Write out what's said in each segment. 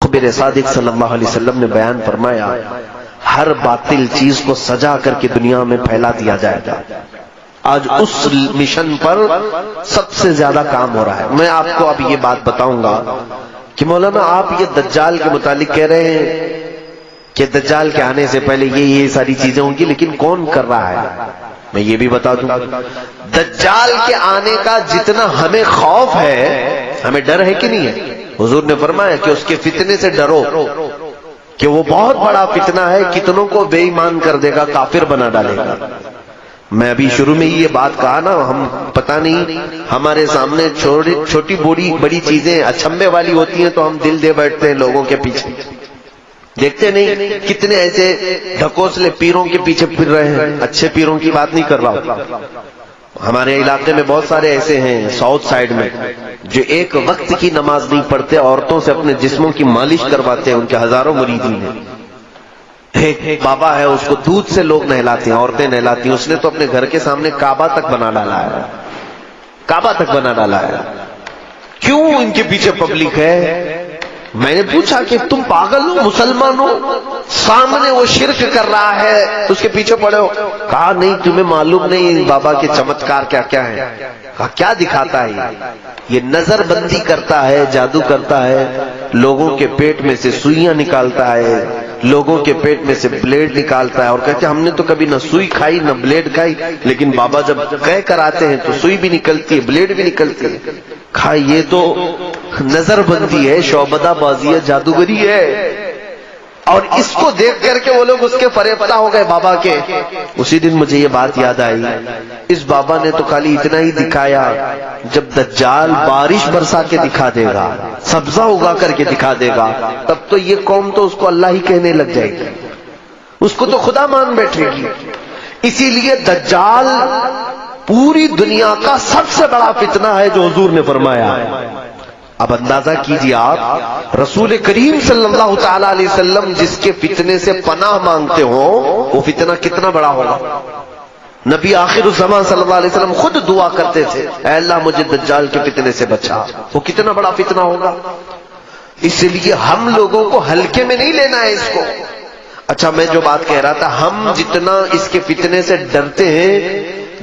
مخبر صادق صلی اللہ علیہ وسلم نے بیان فرمایا، ہر باطل چیز کو سجا کر کے دنیا میں پھیلا دیا جائے گا۔ آج اس مشن پر سب سے زیادہ کام ہو رہا ہے۔ میں آپ کو اب یہ بات بتاؤں گا کہ مولانا آپ یہ دجال کے متعلق کہہ رہے ہیں کہ دجال کے آنے سے پہلے یہ ساری چیزیں ہوں گی، لیکن کون کر رہا ہے؟ میں یہ بھی بتا دوں، دجال کے آنے کا جتنا ہمیں خوف ہے، ہمیں ڈر ہے کہ نہیں ہے؟ حضور نے فرمایا کہ اس کے فتنے سے ڈرو کہ وہ بہت بڑا فتنہ ہے، کتنوں کو بے ایمان کر دے گا، کافر بنا ڈالے گا۔ میں ابھی شروع میں یہ بات کہا نا، ہم پتہ نہیں ہمارے سامنے چھوٹی بڑی چیزیں اچھمبے والی ہوتی ہیں تو ہم دل دے بیٹھتے ہیں لوگوں کے پیچھے۔ دیکھتے نہیں کتنے ایسے ڈھکوسلے پیروں کے پیچھے پھر رہے ہیں۔ اچھے پیروں کی بات نہیں کر رہا ہوں، ہمارے علاقے میں بہت سارے ایسے ہیں ساؤتھ سائڈ میں جو ایک وقت کی نماز نہیں پڑھتے، عورتوں سے اپنے جسموں کی مالش کرواتے ہیں، ان کے ہزاروں مریدین ہیں۔ ایک بابا ہے، اس کو دودھ سے لوگ نہلاتے ہیں، عورتیں نہلاتی ہیں، اس نے تو اپنے گھر کے سامنے کعبہ تک بنا ڈالا ہے، کعبہ تک بنا ڈالا ہے۔ کیوں ان کے پیچھے پبلک ہے؟ میں نے پوچھا کہ تم پاگل ہو، مسلمان ہو، سامنے وہ شرک کر رہا ہے اس کے پیچھے پڑے ہو؟ کہا نہیں تمہیں معلوم نہیں بابا کے چمتکار کیا کیا ہے۔ کہا کیا دکھاتا ہے یہ نظر بندی کرتا ہے، جادو کرتا ہے، لوگوں کے پیٹ میں سے سوئیاں نکالتا ہے، لوگوں کے پیٹ میں سے بلیڈ نکالتا ہے، اور کہتے ہیں ہم نے تو کبھی نہ سوئی کھائی نہ بلیڈ کھائی، لیکن بابا جب کہہ کر آتے ہیں تو سوئی بھی نکلتی ہے، بلیڈ بھی نکلتی ہے۔ کہا یہ تو نظر بندی ہے، شعبدہ بازی ہے، جادوگری ہے۔ اور اس کو دیکھ کر کے وہ لوگ اس کے فریفتہ ہو گئے بابا کے۔ اسی دن مجھے یہ بات یاد آئی، اس بابا نے تو خالی اتنا ہی دکھایا، جب دجال بارش برسا کے دکھا دے گا، سبزہ اگا کر کے دکھا دے گا، تب تو یہ قوم تو اس کو اللہ ہی کہنے لگ جائے گی، اس کو تو خدا مان بیٹھے گی۔ اسی لیے دجال پوری دنیا کا سب سے بڑا فتنہ ہے جو حضور نے فرمایا۔ اب اندازہ کیجئے آپ، رسول کریم صلی اللہ تعالی علیہ وسلم جس کے فتنے سے پناہ مانگتے ہوں، وہ فتنہ کتنا بڑا ہوگا۔ نبی آخر الزمان صلی اللہ علیہ وسلم خود دعا کرتے تھے، اے اللہ مجھے دجال کے فتنے سے بچا، وہ کتنا بڑا فتنہ ہوگا۔ اس لیے ہم لوگوں کو ہلکے میں نہیں لینا ہے اس کو۔ اچھا میں جو بات کہہ رہا تھا، ہم جتنا اس کے فتنے سے ڈرتے ہیں،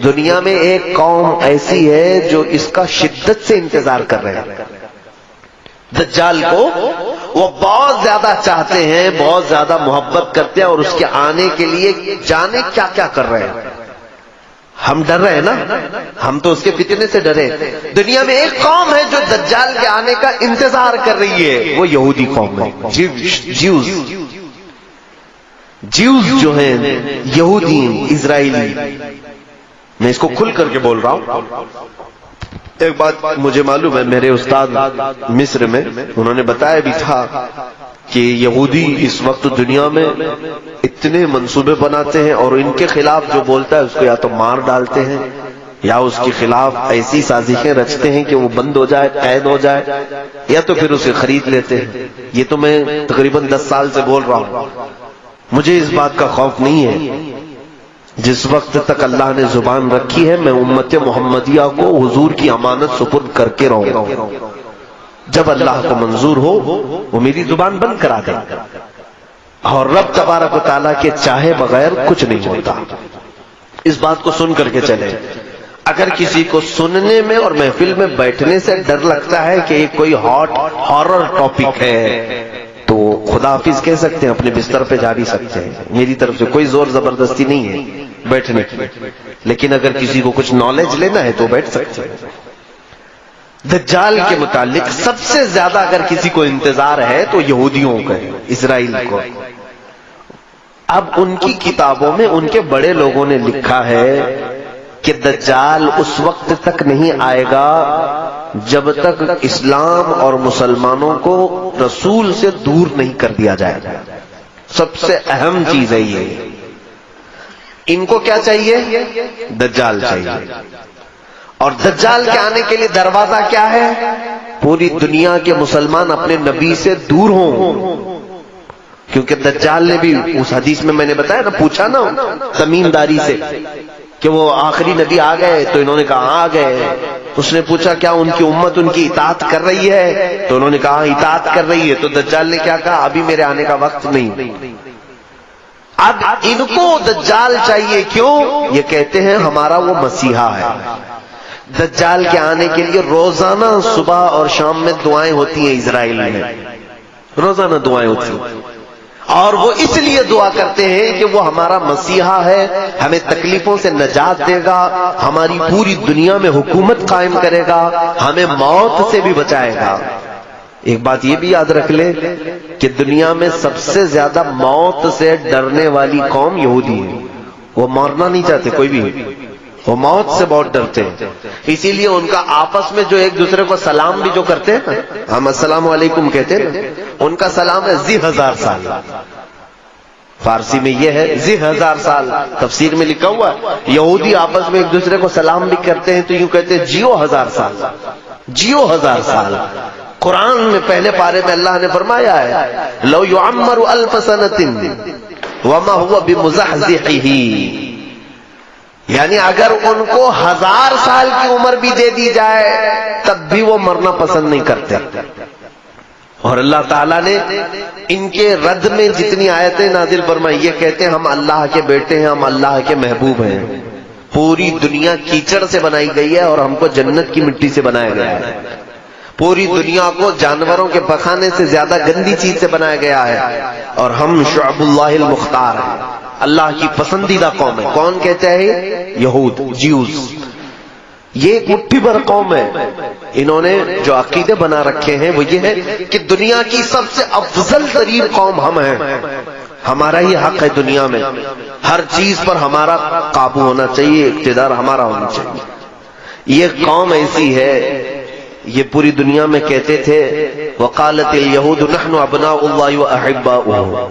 دنیا میں ایک قوم ایسی ہے جو اس کا شدت سے انتظار کر رہے ہیں۔ دجال کو وہ بہت زیادہ چاہتے ہیں، بہت زیادہ محبت کرتے ہیں، اور اس کے آنے کے لیے جانے کیا کیا کر رہے ہیں۔ ہم ڈر رہے ہیں نا، ہم تو اس کے فتنے سے ڈرے۔ دنیا میں ایک قوم ہے جو دجال کے آنے کا انتظار کر رہی ہے، وہ یہودی قوم ہے، جیوز جو ہیں، یہودی اسرائیلی۔ میں اس کو کھل کر کے بول رہا ہوں۔ ایک بات مجھے معلوم ہے، میرے استاد مصر میں انہوں نے بتایا بھی تھا کہ یہودی اس وقت دنیا میں اتنے منصوبے بناتے ہیں، اور ان کے خلاف جو بولتا ہے اس کو یا تو مار ڈالتے ہیں، یا اس کے خلاف ایسی سازشیں رچتے ہیں کہ وہ بند ہو جائے، قید ہو جائے، یا تو پھر اسے خرید لیتے ہیں۔ یہ تو میں تقریباً 10 سال سے بول رہا ہوں۔ مجھے اس بات کا خوف نہیں ہے، جس وقت تک اللہ نے زبان رکھی ہے میں امت محمدیہ کو حضور کی امانت سپرد کر کے رہوں گا۔ جب اللہ کو منظور ہو وہ میری زبان بند کرا دے، اور رب تبارک و تعالیٰ کے چاہے بغیر کچھ نہیں ہوتا۔ اس بات کو سن کر کے چلے۔ اگر کسی کو سننے میں اور محفل میں بیٹھنے سے ڈر لگتا ہے کہ یہ کوئی ہارر ٹاپک ہے، تو خدا حافظ کہہ سکتے ہیں، اپنے بستر پہ جا بھی سکتے ہیں، میری طرف سے کوئی زور زبردستی نہیں ہے بیٹھنے کی۔ لیکن اگر کسی کو کچھ نالج لینا ہے تو بیٹھ سکتے ہیں۔ دجال کے متعلق سب سے زیادہ اگر کسی کو انتظار ہے تو یہودیوں کا ہے، اسرائیل کو۔ اب ان کی کتابوں میں ان کے بڑے لوگوں نے لکھا ہے کہ دجال اس وقت تک نہیں آئے گا جب تک اسلام اور مسلمانوں کو رسول سے دور نہیں کر دیا جائے گا۔ سب سے اہم چیز ہے یہ۔ ان کو کیا چاہیے؟ دجال چاہیے۔ اور دجال کے آنے کے لیے دروازہ کیا ہے؟ پوری دنیا کے مسلمان اپنے نبی سے دور ہوں، کیونکہ دجال نے بھی اس حدیث میں نے بتایا نا، پوچھا نا تمیم داری سے کہ وہ آخری نبی آ گئے؟ تو انہوں نے کہا آ گئے۔ اس نے پوچھا کیا ان کی امت ان کی اطاعت کر رہی ہے؟ تو انہوں نے کہا اطاعت کر رہی ہے۔ تو دجال نے کیا کہا؟ ابھی میرے آنے کا وقت نہیں۔ اب ان کو دجال چاہیے، کیوں؟ یہ کہتے ہیں ہمارا وہ مسیحا ہے۔ دجال کے آنے کے لیے روزانہ صبح اور شام میں دعائیں ہوتی ہیں اسرائیل میں، روزانہ دعائیں ہوتی ہیں، اور وہ اس لیے دعا کرتے ہیں کہ وہ ہمارا مسیحا ہے، ہمیں تکلیفوں سے نجات دے گا، ہماری پوری دنیا میں حکومت قائم کرے گا، ہمیں موت سے بھی بچائے گا۔ ایک بات یہ بھی یاد رکھ لیں کہ دنیا میں سب سے زیادہ موت سے ڈرنے والی قوم یہودی ہے۔ وہ مرنا نہیں چاہتے کوئی بھی، وہ موت سے بہت ڈرتے ہیں۔ اسی لیے ان کا آپس میں جو ایک دوسرے کو سلام بھی جو کرتے ہیں نا، ہم السلام علیکم کہتے ہیں نا، ان کا سلام ہے ذی 1000 سال۔ فارسی میں یہ ہے ذی 1000 سال، تفسیر میں لکھا ہوا ہے یہودی آپس میں ایک دوسرے کو سلام بھی کرتے ہیں تو یوں کہتے ہیں جیو 1000 سال، جیو 1000 سال۔ قرآن میں پہلے پارے میں اللہ نے فرمایا ہے لو یعمر 1000 سنۃ وما هو بمزحزحہ، یعنی اگر ان کو 1000 سال کی عمر بھی دے دی جائے تب بھی وہ مرنا پسند نہیں کرتے۔ اور اللہ تعالیٰ نے ان کے رد میں جتنی آیتیں نازل فرمائی، یہ کہتے ہیں ہم اللہ کے بیٹے ہیں، ہم اللہ کے محبوب ہیں، پوری دنیا کیچڑ سے بنائی گئی ہے اور ہم کو جنت کی مٹی سے بنایا گیا ہے، پوری دنیا کو جانوروں کے پخانے سے زیادہ گندی چیز سے بنایا گیا ہے، اور ہم شعب اللہ المختار ہیں، اللہ کی پسندیدہ قوم ہے۔ کون کہتا ہے؟ یہود، جیوز۔ یہ ایک مٹھی بھر قوم ہے، انہوں نے جو عقیدے بنا رکھے ہیں وہ یہ ہے کہ دنیا کی سب سے افضل ترین قوم ہم ہیں، ہمارا ہی حق ہے دنیا میں، ہر چیز پر ہمارا قابو ہونا چاہیے، اقتدار ہمارا ہونا چاہیے۔ یہ قوم ایسی ہے، یہ پوری دنیا میں کہتے تھے وقالت الیہود نحن ابناء اللہ واحباؤہ،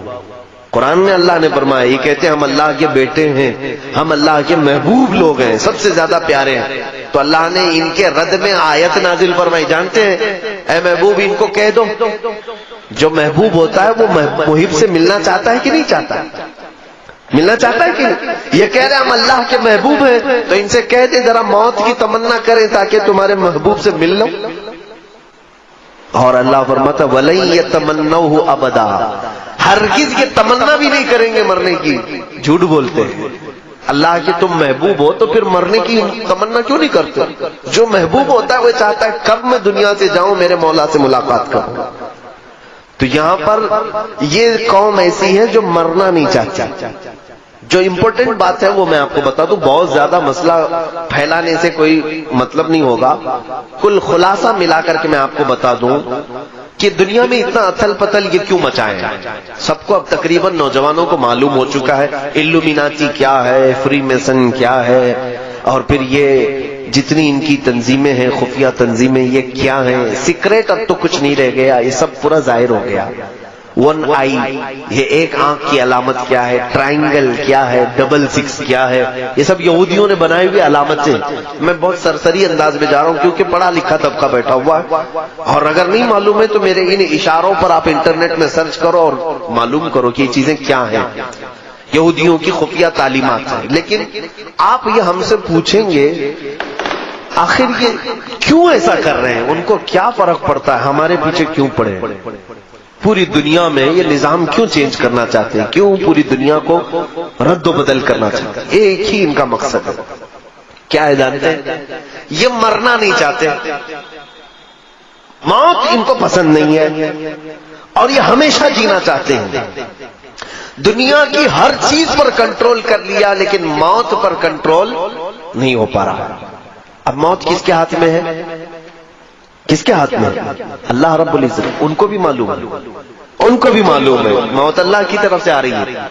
قرآن میں اللہ نے فرمایا یہ کہتے ہیں ہم اللہ کے بیٹے ہیں، ہم اللہ کے محبوب لوگ ہیں، سب سے زیادہ پیارے ہیں۔ تو اللہ نے ان کے رد میں آیت نازل فرمائی، جانتے ہیں اے محبوب ان کو کہہ دو، جو محبوب ہوتا ہے وہ محب سے ملنا چاہتا ہے کہ نہیں چاہتا؟ ملنا چاہتا ہے کہ نہیں؟ یہ کہہ رہے ہم اللہ کے محبوب ہیں، تو ان سے کہہ دے ذرا موت کی تمنا کریں تاکہ تمہارے محبوب سے مل لو۔ اور اللہ فرماتا وَلَن يَتَمَنَّوْهُ أَبَدًا، ہرگز یہ تمنا بھی نہیں کریں گے مرنے کی۔ جھوٹ بولتے ہیں، اللہ کے تم محبوب ہو تو پھر مرنے کی تمنا کیوں نہیں کرتے؟ جو محبوب ہوتا ہے وہ چاہتا ہے کب میں دنیا سے جاؤں میرے مولا سے ملاقات کروں۔ تو یہاں پر یہ قوم ایسی ہے جو مرنا نہیں چاہتی۔ جو امپورٹنٹ بات ہے وہ میں آپ کو بتا دوں، بہت زیادہ مسئلہ پھیلانے سے کوئی مطلب نہیں ہوگا، کل خلاصہ ملا کر کے میں آپ کو بتا دوں کہ دنیا میں اتنا اتھل پتل یہ کیوں مچائیں؟ سب کو اب تقریباً نوجوانوں کو معلوم ہو چکا ہے الومیناتی کیا ہے، فری میسن کیا ہے، اور پھر یہ جتنی ان کی تنظیمیں ہیں، خفیہ تنظیمیں، یہ کیا ہیں۔ سیکریٹ اب تو کچھ نہیں رہ گیا، یہ سب پورا ظاہر ہو گیا۔ 1 آئی، یہ ایک آنکھ کی علامت کیا ہے، ٹرائنگل کیا ہے، 66 کیا ہے، یہ سب یہودیوں نے بنائی ہوئی علامت سے۔ میں بہت سرسری انداز میں جا رہا ہوں کیونکہ پڑھا لکھا طبقہ بیٹھا ہوا ہے، اور اگر نہیں معلوم ہے تو میرے ان اشاروں پر آپ انٹرنیٹ میں سرچ کرو اور معلوم کرو کہ یہ چیزیں کیا ہیں، یہودیوں کی خفیہ تعلیمات ہیں۔ لیکن آپ یہ ہم سے پوچھیں گے آخر یہ کیوں ایسا کر رہے ہیں، ان کو کیا فرق پڑتا ہے، ہمارے پیچھے کیوں پڑے؟ پوری دنیا میں یہ نظام کیوں چینج کرنا چاہتے ہیں، کیوں پوری دنیا کو رد و بدل کرنا چاہتے ہیں؟ ایک ہی ان کا مقصد ہے، کیا ہے جانتے ہیں؟ یہ مرنا نہیں چاہتے، موت ان کو پسند نہیں ہے، اور یہ ہمیشہ جینا چاہتے ہیں۔ دنیا کی ہر چیز پر کنٹرول کر لیا لیکن موت پر کنٹرول نہیں ہو پا رہا۔ اب موت کس کے ہاتھ میں ہے؟ کس کے ہاتھ میں؟ اللہ رب العزت۔ ان کو بھی معلوم ہے، ان کو بھی معلوم ہے موت اللہ کی طرف سے آ رہی ہے،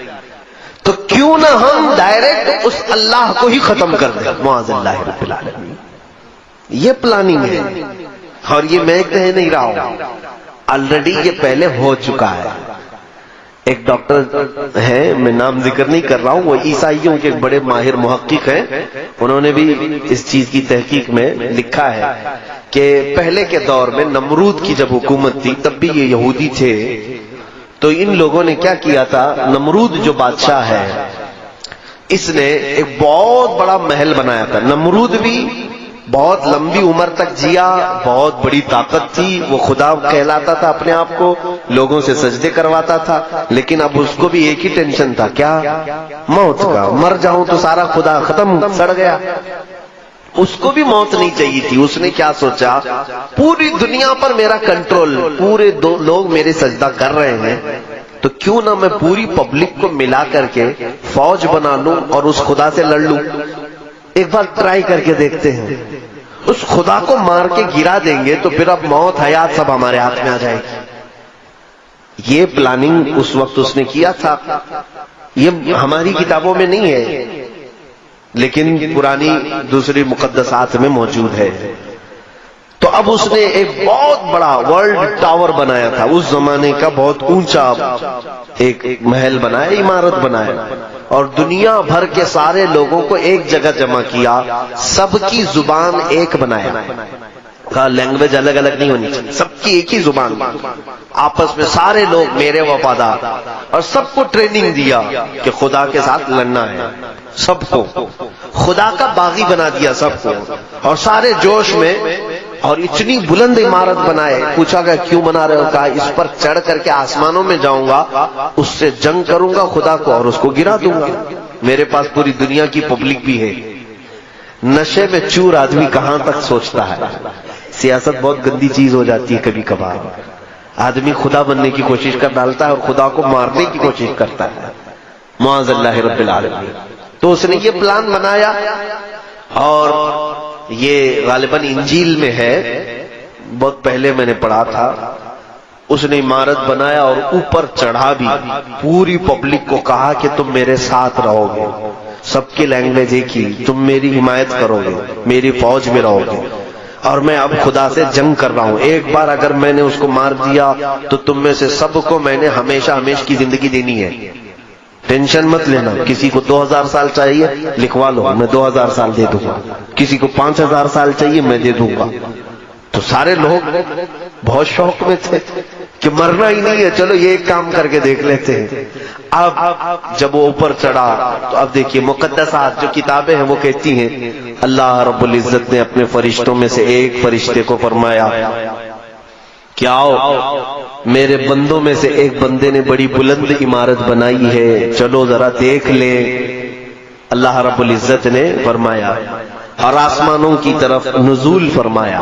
تو کیوں نہ ہم ڈائریکٹ اس اللہ کو ہی ختم کر دیں، معاذ اللہ رب العالمین۔ یہ پلاننگ ہے، اور یہ میں کہہ نہیں رہا ہوں، آلریڈی یہ پہلے ہو چکا ہے۔ ایک ڈاکٹر ہیں، میں نام ذکر نہیں کر رہا ہوں، وہ عیسائیوں کے ایک بڑے ماہر محقق ہیں، انہوں نے بھی اس چیز کی تحقیق میں لکھا ہے کہ پہلے کے دور میں نمرود کی جب حکومت تھی تب بھی یہ یہودی تھے، تو ان لوگوں نے کیا کیا تھا، نمرود جو بادشاہ ہے اس نے ایک بہت بڑا محل بنایا تھا. نمرود بھی بہت لمبی عمر تک جیا، بہت بڑی طاقت تھی، وہ خدا کہلاتا تھا اپنے آپ کو، لوگوں سے سجدے کرواتا تھا، لیکن اب اس کو بھی ایک ہی ٹینشن تھا، کیا؟ موت کا. مر جاؤں تو سارا خدا ختم، سڑ گیا. اس کو بھی موت نہیں چاہیے تھی. اس نے کیا سوچا، پوری دنیا پر میرا کنٹرول، پورے لوگ میرے سجدہ کر رہے ہیں، تو کیوں نہ میں پوری پبلک کو ملا کر کے فوج بنا لوں اور اس خدا سے لڑ لوں. ایک بار ٹرائی کر کے دیکھتے ہیں. اس خدا کو مار کے گرا دیں گے تو پھر اب موت حیات سب ہمارے ہاتھ میں آ جائے گی. یہ پلاننگ اس وقت اس نے کیا تھا. یہ ہماری کتابوں میں نہیں ہے، لیکن پرانی دوسری مقدسات میں موجود ہے. تو اب اس نے ایک بہت بڑا ورلڈ ٹاور بنایا تھا، اس زمانے کا بہت اونچا ایک محل بنایا، عمارت بنایا، اور دنیا بھر کے سارے لوگوں کو ایک جگہ جمع کیا. سب کی زبان ایک بنایا، کہا لینگویج الگ الگ نہیں ہونی چاہیے، سب کی ایک ہی زبان، آپس میں سارے لوگ میرے وفادار. اور سب کو ٹریننگ دیا کہ خدا کے ساتھ لڑنا ہے. سب کو خدا کا باغی بنا دیا سب کو، اور سارے جوش میں. اور اتنی بلند عمارت بنائے. پوچھا گیا کیوں بنا رہے ہو؟ کہا اس پر چڑھ کر کے آسمانوں میں جاؤں گا، اس سے جنگ کروں گا خدا کو اور اس کو گرا دوں گا. میرے پاس پوری دنیا کی پبلک بھی ہے. نشے میں چور آدمی کہاں تک سوچتا ہے. سیاست بہت گندی چیز ہو جاتی ہے کبھی کبھار. آدمی خدا بننے کی کوشش کر ڈالتا ہے اور خدا کو مارنے کی کوشش کرتا ہے. معاذ اللہ رب العالمین. تو اس نے یہ پلان بنایا، اور یہ غالباً انجیل میں ہے، بہت پہلے میں نے پڑھا تھا. اس نے عمارت بنایا اور اوپر چڑھا بھی. پوری پبلک کو کہا کہ تم میرے ساتھ رہو گے، سب کی لینگویج ایک ہی، تم میری حمایت کرو گے، میری فوج میں رہو گے، اور میں اب خدا سے جنگ کر رہا ہوں. ایک بار اگر میں نے اس کو مار دیا تو تم میں سے سب کو میں نے ہمیشہ ہمیشہ کی زندگی دینی ہے. ٹینشن مت لینا. کسی کو 2000 سال چاہیے لکھوا لو، میں 2000 سال دے دوں گا. کسی کو 5000 سال چاہیے میں دے دوں گا. تو سارے لوگ بہت شوق میں تھے کہ مرنا ہی نہیں ہے، چلو یہ ایک کام کر کے دیکھ لیتے ہیں. اب جب وہ اوپر چڑھا تو اب دیکھیے مقدسات جو کتابیں ہیں وہ کہتی ہیں اللہ رب العزت نے اپنے فرشتوں میں سے ایک فرشتے کو فرمایا کہ آؤ، میرے بندوں میں سے ایک بندے نے بڑی بلند عمارت بنائی ہے، چلو ذرا دیکھ لیں. اللہ رب العزت نے فرمایا اور آسمانوں کی طرف نزول فرمایا،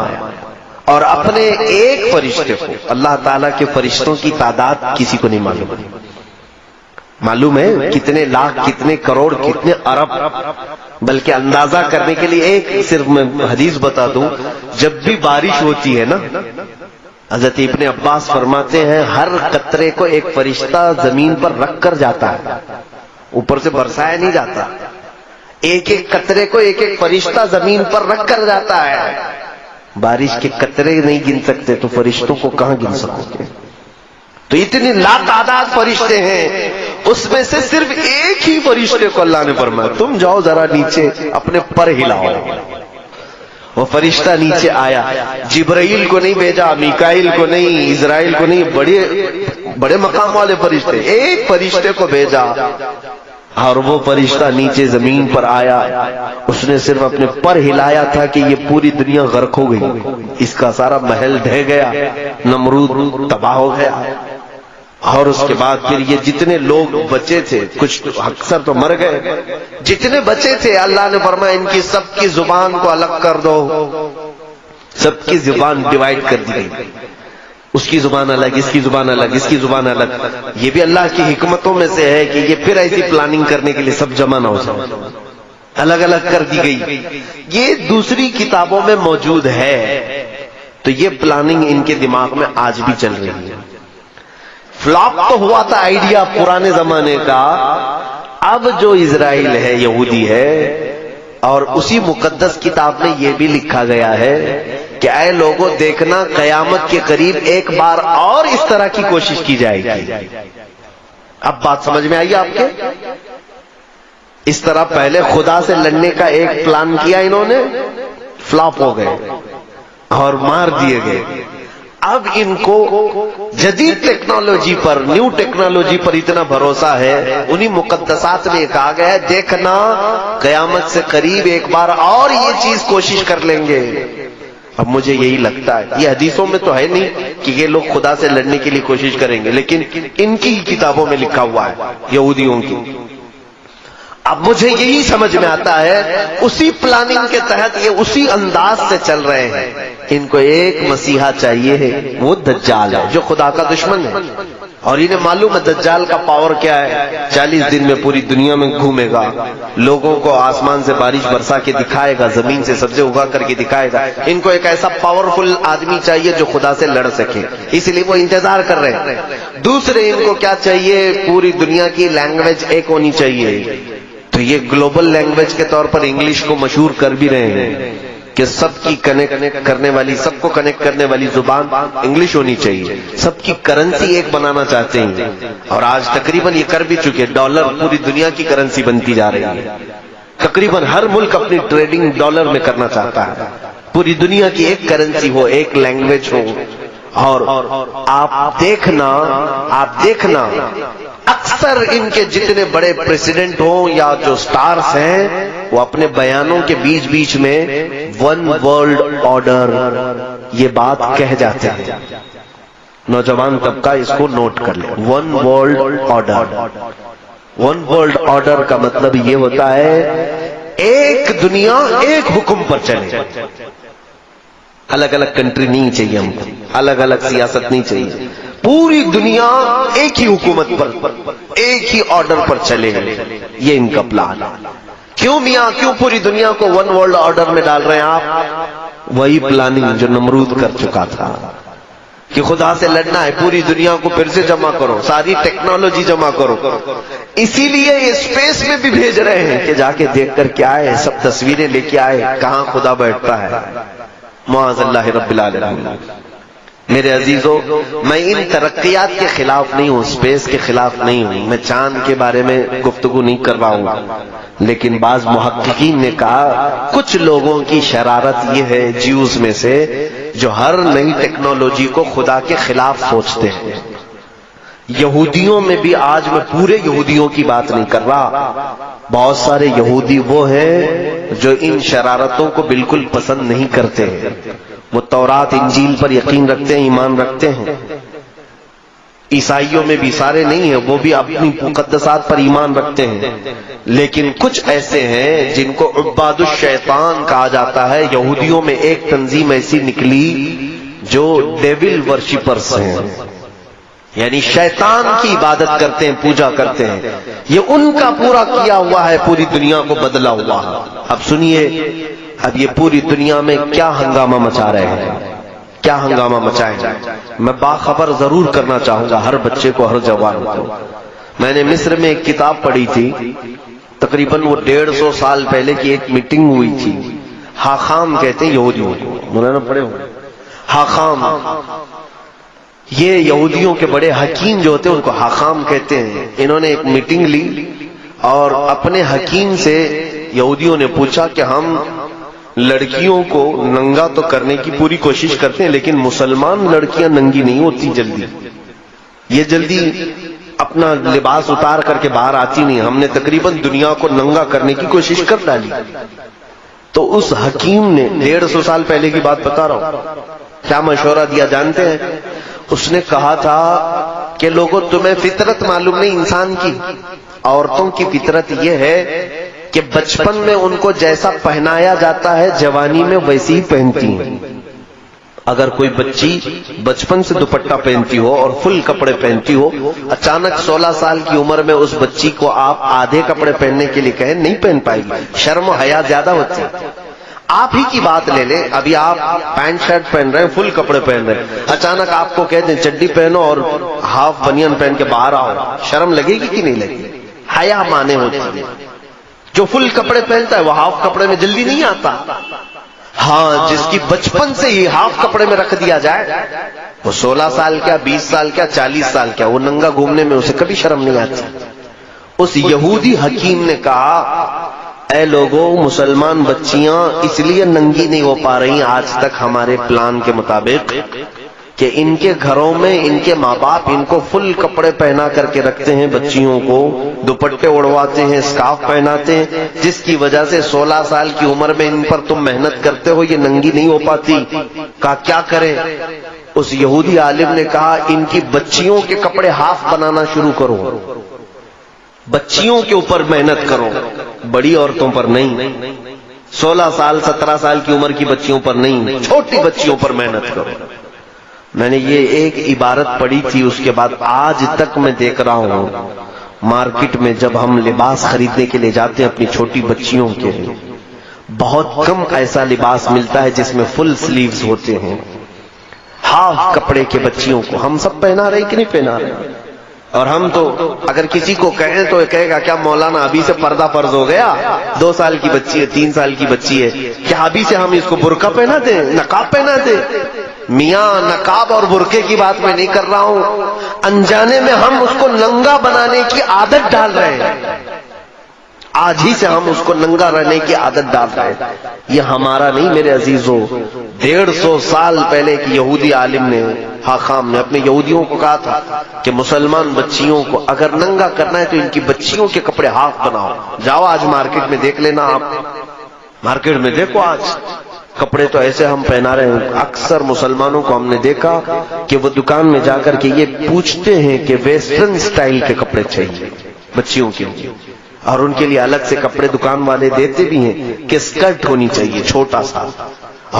اور اپنے ایک فرشتے کو. اللہ تعالیٰ کے فرشتوں کی تعداد کسی کو نہیں معلوم. معلوم ہے کتنے لاکھ، کتنے کروڑ، کتنے ارب، بلکہ اندازہ کرنے کے لیے ایک صرف میں حدیث بتا دوں. جب بھی بارش ہوتی ہے نا، حضرت ابن عباس فرماتے ہیں ہر قطرے کو ایک فرشتہ زمین پر رکھ کر جاتا ہے، اوپر سے برسایا نہیں جاتا. ایک ایک قطرے کو ایک ایک فرشتہ زمین پر رکھ کر جاتا ہے. بارش کے قطرے نہیں گن سکتے تو فرشتوں کو کہاں گن سکو گے؟ تو اتنے لاتعداد فرشتے ہیں، اس میں سے صرف ایک ہی فرشتے کو اللہ نے فرمایا تم جاؤ ذرا نیچے اپنے پر ہلاؤ. وہ فرشتہ نیچے آیا. جبرائیل کو نہیں بھیجا، میکائیل کو نہیں، اسرائیل کو نہیں، بڑے مقام والے فرشتے، ایک فرشتے کو بھیجا. اور وہ فرشتہ نیچے زمین پر آیا. اس نے صرف اپنے پر ہلایا تھا کہ یہ پوری دنیا غرق ہو گئی، اس کا سارا محل ڈھہ گیا، نمرود تباہ ہو گیا. اور اس کے بعد پھر یہ جتنے لوگ بچے تھے، کچھ اکثر تو مر گئے، جتنے بچے تھے اللہ نے فرمایا ان کی سب کی زبان کو الگ کر دو. سب کی زبان ڈیوائیڈ کر دی گئی. اس کی زبان الگ، اس کی زبان الگ، اس کی زبان الگ. یہ بھی اللہ کی حکمتوں میں سے ہے کہ یہ پھر ایسی پلاننگ کرنے کے لیے سب جمع نہ ہو جائے، الگ الگ کر دی گئی. یہ دوسری کتابوں میں موجود ہے. تو یہ پلاننگ ان کے دماغ میں آج بھی چل رہی ہے. فلاپ تو ہوا تھا آئیڈیا پرانے زمانے کا. اب جو اسرائیل ہے، یہودی ہے، اور اسی مقدس کتاب میں یہ بھی لکھا گیا ہے کہ اے لوگوں دیکھنا قیامت کے قریب ایک بار اور اس طرح کی کوشش کی جائے گی. اب بات سمجھ میں آئی آپ کے؟ اس طرح پہلے خدا سے لڑنے کا ایک پلان کیا انہوں نے، فلاپ ہو گئے اور مار دیے گئے. اب ان کو جدید ٹیکنالوجی پر، نیو ٹیکنالوجی پر اتنا بھروسہ ہے، انہی مقدسات میں کہا گیا ہے دیکھنا قیامت سے قریب ایک بار اور یہ چیز کوشش کر لیں گے۔ اب مجھے یہی لگتا ہے، یہ حدیثوں میں تو ہے نہیں کہ یہ لوگ خدا سے لڑنے کے لیے کوشش کریں گے، لیکن ان کی کتابوں میں لکھا ہوا ہے، یہودیوں کی۔ اب مجھے یہی سمجھ میں آتا ہے اسی پلاننگ کے تحت یہ اسی انداز سے چل رہے ہیں۔ ان کو ایک مسیحا چاہیے ہے، وہ دجال ہے جو خدا کا دشمن ہے، اور انہیں معلوم ہے دجال کا پاور کیا ہے، 40 دن میں پوری دنیا میں گھومے گا، لوگوں کو آسمان سے بارش برسا کے دکھائے گا، زمین سے سبزے اگا کر کے دکھائے گا۔ ان کو ایک ایسا پاورفل آدمی چاہیے جو خدا سے لڑ سکے، اس لیے وہ انتظار کر رہے ہیں۔ دوسرے ان کو کیا چاہیے، پوری دنیا کی لینگویج ایک ہونی چاہیے، تو یہ گلوبل لینگویج کے طور پر انگلش کو مشہور کر بھی رہے ہیں کہ سب کی کنیکٹ کرنے والی، سب کو کنیکٹ کرنے والی زبان انگلش ہونی چاہیے، سب کی کرنسی ایک بنانا چاہتے ہیں، اور آج تقریباً یہ کر بھی چکے، ڈالر پوری دنیا کی کرنسی بنتی جا رہی ہے، تقریباً ہر ملک اپنی ٹریڈنگ ڈالر میں کرنا چاہتا ہے، پوری دنیا کی ایک کرنسی ہو، ایک لینگویج ہو۔ اور آپ دیکھنا اکثر ان کے جتنے بڑے پریزیڈنٹ ہوں یا جو سٹارز ہیں، وہ اپنے بیانوں کے بیچ بیچ میں ون ورلڈ آرڈر یہ بات کہہ جاتے ہیں۔ نوجوان طبقہ اس کو نوٹ کر لے، one world order. One world order کا مطلب یہ ہوتا ہے ایک دنیا ایک حکم پر چلے، الگ الگ کنٹری نہیں چاہیے ہم کو، الگ الگ سیاست نہیں چاہیے، پوری دنیا ایک ہی حکومت پر، ایک ہی آرڈر پر چلے، یہ ان کا پلان۔ کیوں میاں، کیوں پوری دنیا کو ون ورلڈ آرڈر میں ڈال رہے ہیں آپ؟ وہی پلاننگ جو نمرود کر چکا تھا کہ خدا سے لڑنا ہے، پوری دنیا کو پھر سے جمع کرو، ساری ٹیکنالوجی جمع کرو، اسی لیے یہ اسپیس میں بھی بھیج رہے ہیں کہ جا کے دیکھ کر کیا ہے، سب تصویریں لے کے آئے کہاں خدا بیٹھتا ہے، معاذ اللہ رب العالمین۔ میرے عزیزو، میں ان ترقیات کے خلاف نہیں ہوں، اسپیس کے خلاف نہیں ہوں، میں چاند کے بارے میں گفتگو نہیں کر رہا ہوں، لیکن بعض محققین نے کہا کچھ لوگوں کی شرارت یہ ہے جیوز میں سے جو ہر نئی ٹیکنالوجی کو خدا کے خلاف سوچتے ہیں۔ یہودیوں میں بھی، آج میں پورے یہودیوں کی بات نہیں کر رہا، بہت سارے یہودی وہ ہیں جو ان شرارتوں کو بالکل پسند نہیں کرتے ہیں، وہ تورات انجیل پر یقین رکھتے ہیں، ایمان رکھتے ہیں۔ عیسائیوں میں بھی سارے نہیں ہیں، وہ بھی اپنی مقدسات پر ایمان رکھتے ہیں، لیکن کچھ ایسے ہیں جن کو عباد الشیطان کہا جاتا ہے۔ یہودیوں میں ایک تنظیم ایسی نکلی جو ڈیول ورشپرز ہیں، یعنی شیطان کی عبادت کرتے ہیں، پوجا کرتے ہیں، یہ ان کا پورا کیا ہوا ہے، پوری دنیا کو بدلا ہوا ہے۔ اب سنیے، اب یہ پوری دنیا میں کیا ہنگامہ مچا رہے ہیں، کیا ہنگامہ مچائیں گے۔ میں باخبر ضرور کرنا چاہوں گا ہر بچے کو، ہر جوان کو۔ میں نے مصر میں ایک کتاب پڑھی تھی، تقریباً وہ 150 سال پہلے کی ایک میٹنگ ہوئی تھی، حاخام کہتے ہیں یہودیوں کو، مولانا پڑھے ہوئے، حاخام، یہ یہودیوں کے بڑے حکیم جو ہوتے ہیں ان کو حاخام کہتے ہیں۔ انہوں نے ایک میٹنگ لی اور اپنے حکیم سے یہودیوں نے پوچھا کہ ہم لڑکیوں کو ننگا تو کرنے کی پوری کوشش کرتے ہیں، لیکن مسلمان لڑکیاں ننگی نہیں ہوتی جلدی، یہ جلدی اپنا لباس اتار کر کے باہر آتی نہیں، ہم نے تقریباً دنیا کو ننگا کرنے کی کوشش کر ڈالی۔ تو اس حکیم نے 150 سال پہلے کی بات بتا رہا ہوں، کیا مشورہ دیا جانتے ہیں؟ اس نے کہا تھا کہ لوگوں تمہیں فطرت معلوم نہیں انسان کی، عورتوں کی فطرت یہ ہے کہ بچپن میں ان کو جیسا پہنایا جاتا ہے جوانی میں ویسی ہی پہنتی ہیں۔ اگر کوئی بچی بچپن سے دوپٹہ پہنتی ہو اور فل کپڑے پہنتی ہو، اچانک 16 سال کی عمر میں اس بچی کو آپ آدھے کپڑے پہننے کے لیے کہیں، نہیں پہن پائے گی، شرم و حیا زیادہ ہوتی ہے۔ آپ ہی کی بات لے لیں، ابھی آپ پینٹ شرٹ پہن رہے ہیں، فل کپڑے پہن رہے ہیں، اچانک آپ کو کہتے ہیں چڈی پہنو اور ہاف بنیان پہن کے باہر آؤ، شرم لگے گی کہ نہیں لگے گی؟ حیا مانے ہوتی ہے۔ جو فل کپڑے پہنتا ہے وہ ہاف کپڑے میں جلدی نہیں آتا۔ ہاں، جس کی بچپن سے ہی ہاف کپڑے میں رکھ دیا جائے، وہ 16 سال کیا، 20 سال کیا، 40 سال کیا، وہ ننگا گھومنے میں اسے کبھی شرم نہیں آتی۔ اس یہودی حکیم نے کہا، اے لوگوں، مسلمان بچیاں اس لیے ننگی نہیں ہو پا رہی آج تک ہمارے پلان کے مطابق کہ ان کے گھروں میں ان کے ماں باپ ان کو فل کپڑے پہنا کر کے رکھتے ہیں، بچیوں کو دوپٹے اڑواتے ہیں، اسکارف پہناتے ہیں، جس کی وجہ سے 16 سال کی عمر میں ان پر تم محنت کرتے ہو، یہ ننگی نہیں ہو پاتی۔ کہا کیا کریں؟ اس یہودی عالم نے کہا ان کی بچیوں کے کپڑے ہاف بنانا شروع کرو، بچیوں کے اوپر محنت کرو، بڑی عورتوں پر نہیں، 16 سال 17 سال کی عمر کی بچیوں پر نہیں، چھوٹی بچیوں پر محنت کرو۔ میں نے یہ ایک عبارت پڑھی تھی، اس کے بعد آج تک میں دیکھ رہا ہوں مارکیٹ میں جب ہم لباس خریدنے کے لیے جاتے ہیں اپنی چھوٹی بچیوں کے، بہت کم ایسا لباس ملتا ہے جس میں فل سلیوز ہوتے ہیں، ہاف کپڑے کے بچیوں کو ہم سب پہنا رہے کہ نہیں پہنا رہے؟ اور ہم تو اگر کسی کو کہیں تو کہے گا کیا مولانا ابھی سے پردہ فرض ہو گیا؟ 2 سال کی بچی ہے، 3 سال کی بچی ہے، کیا ابھی سے ہم اس کو برقع پہنا دیں، نقاب پہنا دیں؟ میاں نقاب اور برقعے کی بات میں نہیں کر رہا ہوں، انجانے میں ہم اس کو ننگا بنانے کی عادت ڈال رہے ہیں، آج ہی سے ہم اس کو ننگا رہنے کی عادت ڈال رہے ہیں۔ یہ ہمارا نہیں میرے عزیزوں، 150 سال پہلے ایک یہودی عالم نے، حاخام نے اپنے یہودیوں کو کہا تھا کہ مسلمان بچیوں کو اگر ننگا کرنا ہے تو ان کی بچیوں کے کپڑے ہاف بناؤ۔ جاؤ آج مارکیٹ میں دیکھ لینا، آپ مارکیٹ میں دیکھو آج کپڑے تو ایسے ہم پہنا رہے ہیں۔ اکثر مسلمانوں کو ہم نے دیکھا کہ وہ دکان میں جا کر کے یہ پوچھتے ہیں کہ ویسٹرن سٹائل کے کپڑے چاہیے بچیوں کے لیے، اور ان کے لیے الگ سے کپڑے دکان والے دیتے بھی ہیں کہ اسکرٹ ہونی چاہیے چھوٹا سا،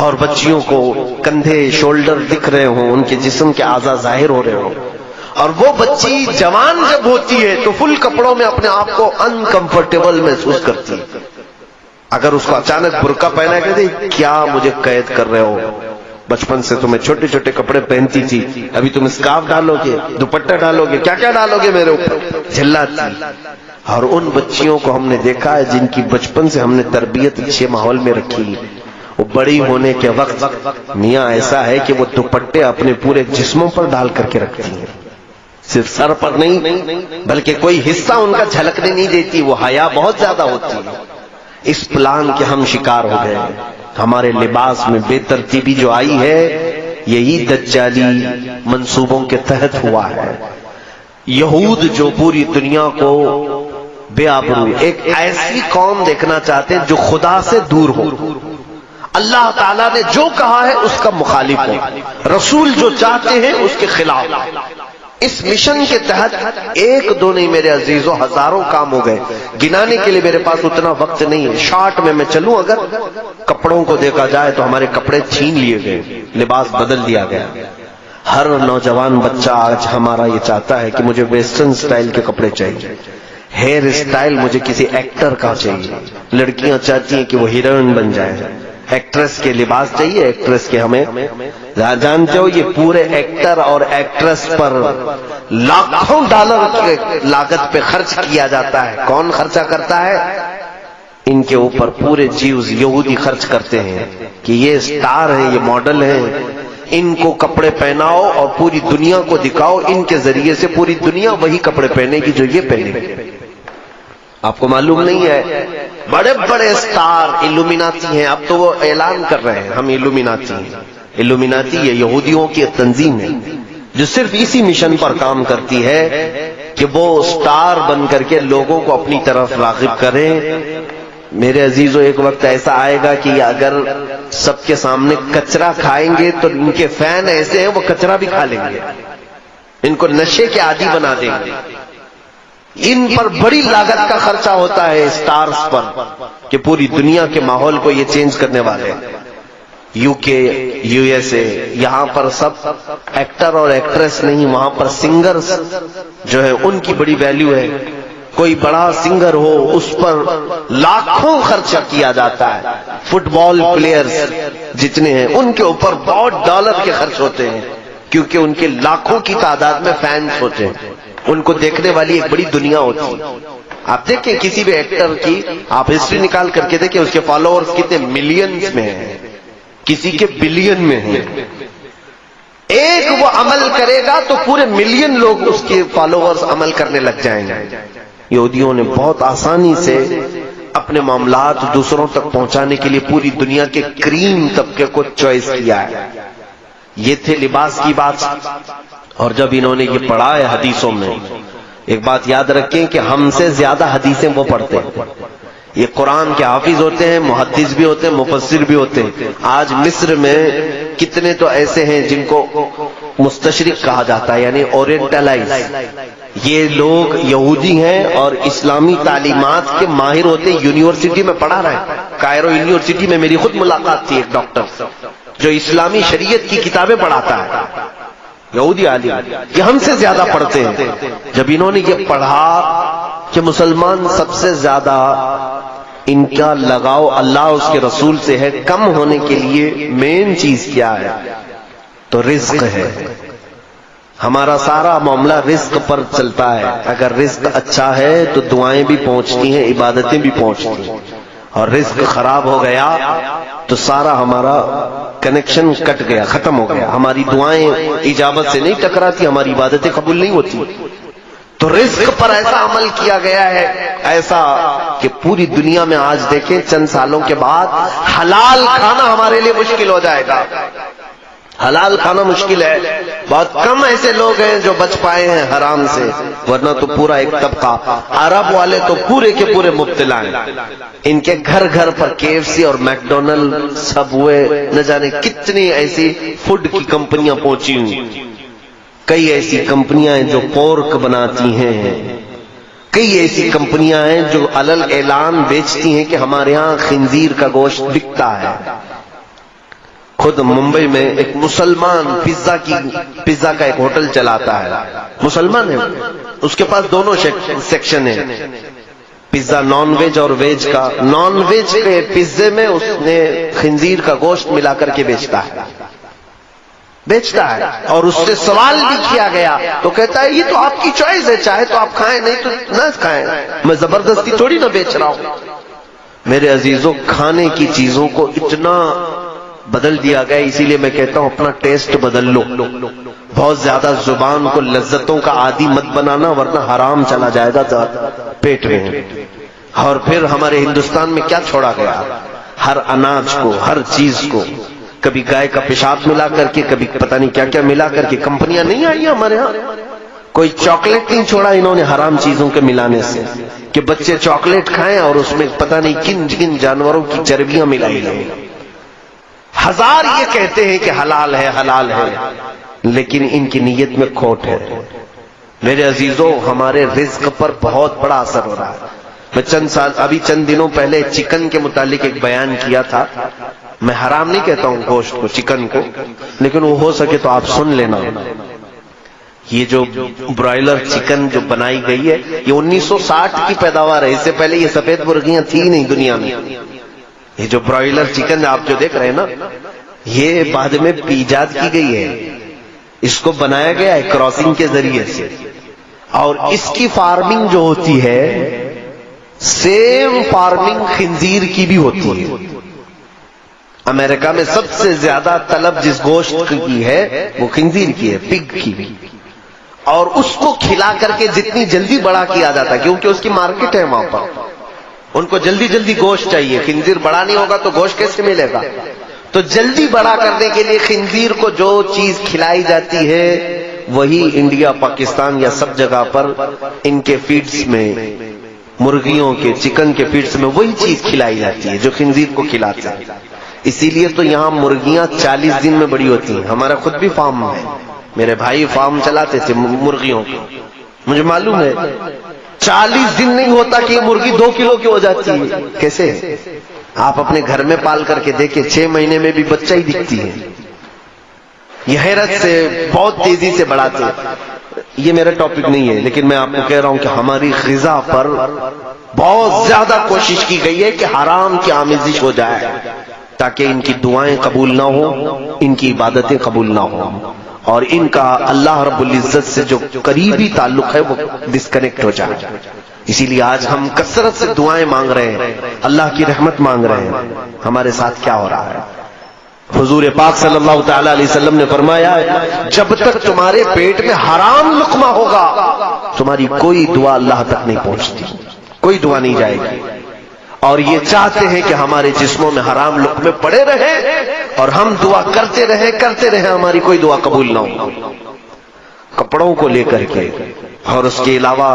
اور بچیوں کو کندھے شولڈر دکھ رہے ہوں، ان کے جسم کے اعضاء ظاہر ہو رہے ہوں۔ اور وہ بچی جوان جب ہوتی ہے تو فل کپڑوں میں اپنے آپ کو انکمفرٹیبل محسوس کرتی ہے۔ اگر اس کو اچانک برقع پہنا کہتے کیا مجھے قید کر رہے ہو، بچپن سے تمہیں چھوٹے چھوٹے کپڑے پہنتی تھی، ابھی تم اسکارف ڈالو گے، دوپٹہ ڈالو گے، کیا کیا ڈالو گے میرے اوپر، جھلاتی۔ اور ان بچیوں کو ہم نے دیکھا ہے جن کی بچپن سے ہم نے تربیت اچھے ماحول میں رکھی، وہ بڑی ہونے کے وقت میاں ایسا ہے کہ وہ دوپٹے اپنے پورے جسموں پر ڈال کر کے رکھتی ہیں، صرف سر پر نہیں بلکہ کوئی حصہ ان کا جھلکنے نہیں دیتی، وہ حیا بہت زیادہ ہوتی ہے۔ اس پلان کے ہم شکار ہو گئے، ہمارے لباس میں بے ترتیبی جو آئی ہے یہی دجالی منصوبوں کے تحت ہوا ہے۔ یہود جو پوری دنیا کو بے آبرو، ایک ایسی قوم دیکھنا چاہتے ہیں جو خدا سے دور ہو، اللہ تعالیٰ نے جو کہا ہے اس کا مخالف ہو، رسول جو چاہتے ہیں اس کے خلاف۔ اس مشن کے تحت ایک دو نہیں میرے عزیزوں، ہزاروں کام ہو گئے، گنانے کے لیے میرے پاس اتنا وقت نہیں ہے۔ شارٹ میں چلوں، اگر کپڑوں کو دیکھا جائے تو ہمارے کپڑے چھین لیے گئے، لباس بدل دیا گیا۔ ہر نوجوان بچہ آج ہمارا یہ چاہتا ہے کہ مجھے ویسٹرن سٹائل کے کپڑے چاہیے، ہیئر سٹائل مجھے کسی ایکٹر کا چاہیے، لڑکیاں چاہتی ہیں کہ وہ ہیروئن بن جائیں، ایکٹریس کے لباس چاہیے، ایکٹریس کے ہمیں جانتے ہو یہ پورے ایکٹر اور ایکٹریس پر لاکھوں ڈالر کی لاگت پہ خرچ کیا جاتا ہے۔ کون خرچہ کرتا ہے؟ ان کے اوپر پورے جیوز یہودی خرچ کرتے ہیں کہ یہ سٹار ہیں، یہ ماڈل ہیں، ان کو کپڑے پہناؤ اور پوری دنیا کو دکھاؤ، ان کے ذریعے سے پوری دنیا وہی کپڑے پہنے گی جو یہ پہنے گی۔ آپ کو معلوم نہیں ہے بڑے بڑے سٹار الومیناتی ہیں، اب تو وہ اعلان کر رہے ہیں ہم الومیناتی ہیں۔ الومیناتی یہ یہودیوں کی تنظیم ہے جو صرف اسی مشن پر کام کرتی ہے کہ وہ سٹار بن کر کے لوگوں کو اپنی طرف راغب کریں۔ میرے عزیزوں ایک وقت ایسا آئے گا کہ اگر سب کے سامنے کچرا کھائیں گے تو ان کے فین ایسے ہیں وہ کچرا بھی کھا لیں گے، ان کو نشے کے عادی بنا دیں گے۔ ان پر بڑی لاگت کا خرچہ ہوتا ہے سٹارز پر کہ پوری دنیا کے ماحول کو یہ چینج کرنے والے۔ یو کے، یو ایس اے، یہاں پر سب ایکٹر اور ایکٹریس نہیں، وہاں پر سنگرز جو ہے ان کی بڑی ویلیو ہے۔ کوئی بڑا سنگر ہو اس پر لاکھوں خرچہ کیا جاتا ہے۔ فٹ بال پلیئرز جتنے ہیں ان کے اوپر بہت ڈالر کے خرچ ہوتے ہیں کیونکہ ان کے لاکھوں کی تعداد میں فینس ہوتے ہیں، ان کو دیکھنے والی ایک بڑی دنیا ہوتی ہے۔ آپ دیکھیں کسی بھی ایکٹر کی آپ ہسٹری نکال کر کے دیکھیں، اس کے فالوورز کتنے ملینز میں ہیں، کسی کے بلین میں ہیں۔ ایک وہ عمل کرے گا تو پورے ملین لوگ اس کے فالوورز عمل کرنے لگ جائیں گے۔ یہودیوں نے بہت آسانی سے اپنے معاملات دوسروں تک پہنچانے کے لیے پوری دنیا کے کریم طبقے کو چوائس کیا ہے۔ یہ تھے لباس کی بات. اور جب انہوں نے یہ پڑھا ہے حدیثوں میں، ایک بات یاد رکھیں کہ ہم سے زیادہ حدیثیں وہ پڑھتے ہیں. یہ قرآن کے حافظ ہوتے ہیں، محدث بھی ہوتے ہیں، مفسر بھی ہوتے ہیں. آج مصر میں کتنے تو ایسے ہیں جن کو مستشرق کہا جاتا ہے، یعنی اورینٹلائز. یہ لوگ یہودی ہیں اور اسلامی تعلیمات کے ماہر ہوتے ہیں، یونیورسٹی میں پڑھا رہے ہیں. کائرو یونیورسٹی میں میری خود ملاقات تھی ایک ڈاکٹر جو اسلامی شریعت کی کتابیں پڑھاتا ہے، یہودی عالم. یہ ہم سے زیادہ پڑھتے ہیں. جب انہوں نے یہ پڑھا کہ مسلمان سب سے زیادہ ان کا لگاؤ اللہ اس کے رسول سے ہے، کم ہونے کے لیے مین چیز کیا ہے تو رزق ہے. ہمارا سارا معاملہ رزق پر چلتا ہے. اگر رزق اچھا ہے تو دعائیں بھی پہنچتی ہیں، عبادتیں بھی پہنچتی ہیں. اور رزق خراب ہو گیا تو سارا ہمارا کنیکشن کٹ گیا، ختم ہو گیا. ہماری دعائیں اجابت سے نہیں ٹکراتی، ہماری عبادتیں قبول نہیں ہوتی. تو رزق پر ایسا عمل کیا گیا ہے، ایسا کہ پوری دنیا میں آج دیکھیں چند سالوں کے بعد حلال کھانا ہمارے لیے مشکل ہو جائے گا. حلال کھانا مشکل ہے. بہت کم ایسے لوگ ہیں جو بچ پائے ہیں حرام سے، ورنہ تو پورا ایک طبقہ، عرب والے تو پورے کے پورے مبتلا ہیں. ان کے گھر گھر پر KFC اور میکڈونلڈ، سب ہوئے، نہ جانے کتنی ایسی فوڈ کی کمپنیاں پہنچی ہوئی. کئی ایسی کمپنیاں ہیں جو پورک بناتی ہیں، کئی ایسی کمپنیاں ہیں جو علل اعلان بیچتی ہیں کہ ہمارے ہاں خنزیر کا گوشت بکتا ہے. خود ممبئی میں ایک مسلمان پیزا کا ایک ہوٹل چلاتا ہے، مسلمان ہے. اس کے پاس دونوں سیکشن ہیں، پیزا نان ویج اور ویج کا. نان ویج کے پیزے میں اس نے خنزیر کا گوشت ملا کر کے بیچتا ہے. اور اس سے سوال بھی کیا گیا تو کہتا ہے یہ تو آپ کی چوائس ہے، چاہے تو آپ کھائیں، نہیں تو نہ کھائیں، میں زبردستی تھوڑی نہ بیچ رہا ہوں. میرے عزیزوں، کھانے کی چیزوں کو اتنا بدل دیا گیا، اسی لیے میں کہتا ہوں اپنا ٹیسٹ بدل لو. بہت زیادہ زبان کو لذتوں کا عادی مت بنانا، ورنہ حرام چلا جائے گا پیٹ میں. اور پھر ہمارے ہندوستان میں کیا چھوڑا گیا؟ ہر اناج کو، ہر چیز کو، کبھی گائے کا پیشاب ملا کر کے، کبھی پتہ نہیں کیا کیا ملا کر کے. کمپنیاں نہیں آئی ہمارے ہاں، کوئی چاکلیٹ نہیں چھوڑا انہوں نے حرام چیزوں کے ملانے سے، کہ بچے چاکلیٹ کھائیں اور اس میں پتہ نہیں کن کن جانوروں کی چربیاں ملائی گئی. ہزار یہ کہتے ہیں کہ حلال ہے، حلال ہے، لیکن ان کی نیت میں کھوٹ ہے. میرے عزیزوں، ہمارے رزق پر بہت بڑا اثر ہو رہا ہے. میں چند دنوں پہلے چکن کے متعلق ایک بیان کیا تھا. میں حرام نہیں کہتا ہوں گوشت کو، چکن کو، لیکن وہ ہو سکے تو آپ سن لینا. یہ جو برائلر چکن جو بنائی گئی ہے، یہ 1960 کی پیداوار ہے. اس سے پہلے یہ سفید مرغیاں تھی نہیں دنیا میں. یہ جو برائلر چکن آپ جو دیکھ رہے ہیں نا، یہ بعد میں ایجاد کی گئی ہے. اس کو بنایا گیا ہے کراسنگ کے ذریعے سے. اور اس کی فارمنگ جو ہوتی ہے، سیم فارمنگ خنزیر کی بھی ہوتی ہے. امریکہ میں سب سے زیادہ طلب جس گوشت کی ہے وہ خنزیر کی ہے، پگ کی. اور اس کو کھلا کر کے جتنی جلدی بڑا کیا جاتا ہے، کیونکہ اس کی مارکیٹ ہے وہاں پر، ان کو جلدی جلدی گوشت چاہیے. خنزیر بڑا نہیں ہوگا تو گوشت کیسے ملے گا؟ تو جلدی بڑا کرنے کے لیے خنزیر کو جو چیز کھلائی جاتی ہے، وہی انڈیا، پاکستان یا سب جگہ پر ان کے فیڈز میں، مرغیوں کے، چکن کے فیڈز میں وہی چیز کھلائی جاتی ہے جو خنزیر کو کھلاتے ہیں. اسی لیے تو یہاں مرغیاں 40 دن میں بڑی ہوتی ہیں. ہمارا خود بھی فارم ہے، میرے بھائی فارم چلاتے تھے مرغیوں کے، مجھے معلوم ہے 40 دن نہیں ہوتا کہ یہ مرغی 2 کلو کی ہو جاتی ہے. کیسے؟ آپ اپنے گھر میں پال کر کے دیکھیں، 6 مہینے میں بھی بچہ ہی دکھتی ہے. یہ حیرت سے بہت تیزی سے بڑھاتے. یہ میرا ٹاپک نہیں ہے، لیکن میں آپ کو کہہ رہا ہوں کہ ہماری غذا پر بہت زیادہ کوشش کی گئی ہے کہ حرام کی آمیزش ہو جائے، تاکہ ان کی دعائیں قبول نہ ہوں، ان کی عبادتیں قبول نہ ہوں، اور ان کا اللہ رب العزت سے جو قریبی تعلق ہے وہ ڈسکنیکٹ ہو جائے. اسی لیے آج ہم کثرت سے دعائیں مانگ رہے ہیں، اللہ کی رحمت مانگ رہے ہیں. ہمارے ساتھ کیا ہو رہا ہے؟ حضور پاک صلی اللہ تعالی علیہ وسلم نے فرمایا، جب تک تمہارے پیٹ میں حرام لقمہ ہوگا تمہاری کوئی دعا اللہ تک نہیں پہنچتی، کوئی دعا نہیں جائے گی. اور یہ چاہتے ہیں کہ ہمارے جسموں میں حرام لقمے پڑے رہیں اور ہم دعا کرتے رہے ہماری کوئی دعا قبول نہ ہو. کپڑوں کو لے کر کے اور اس کے علاوہ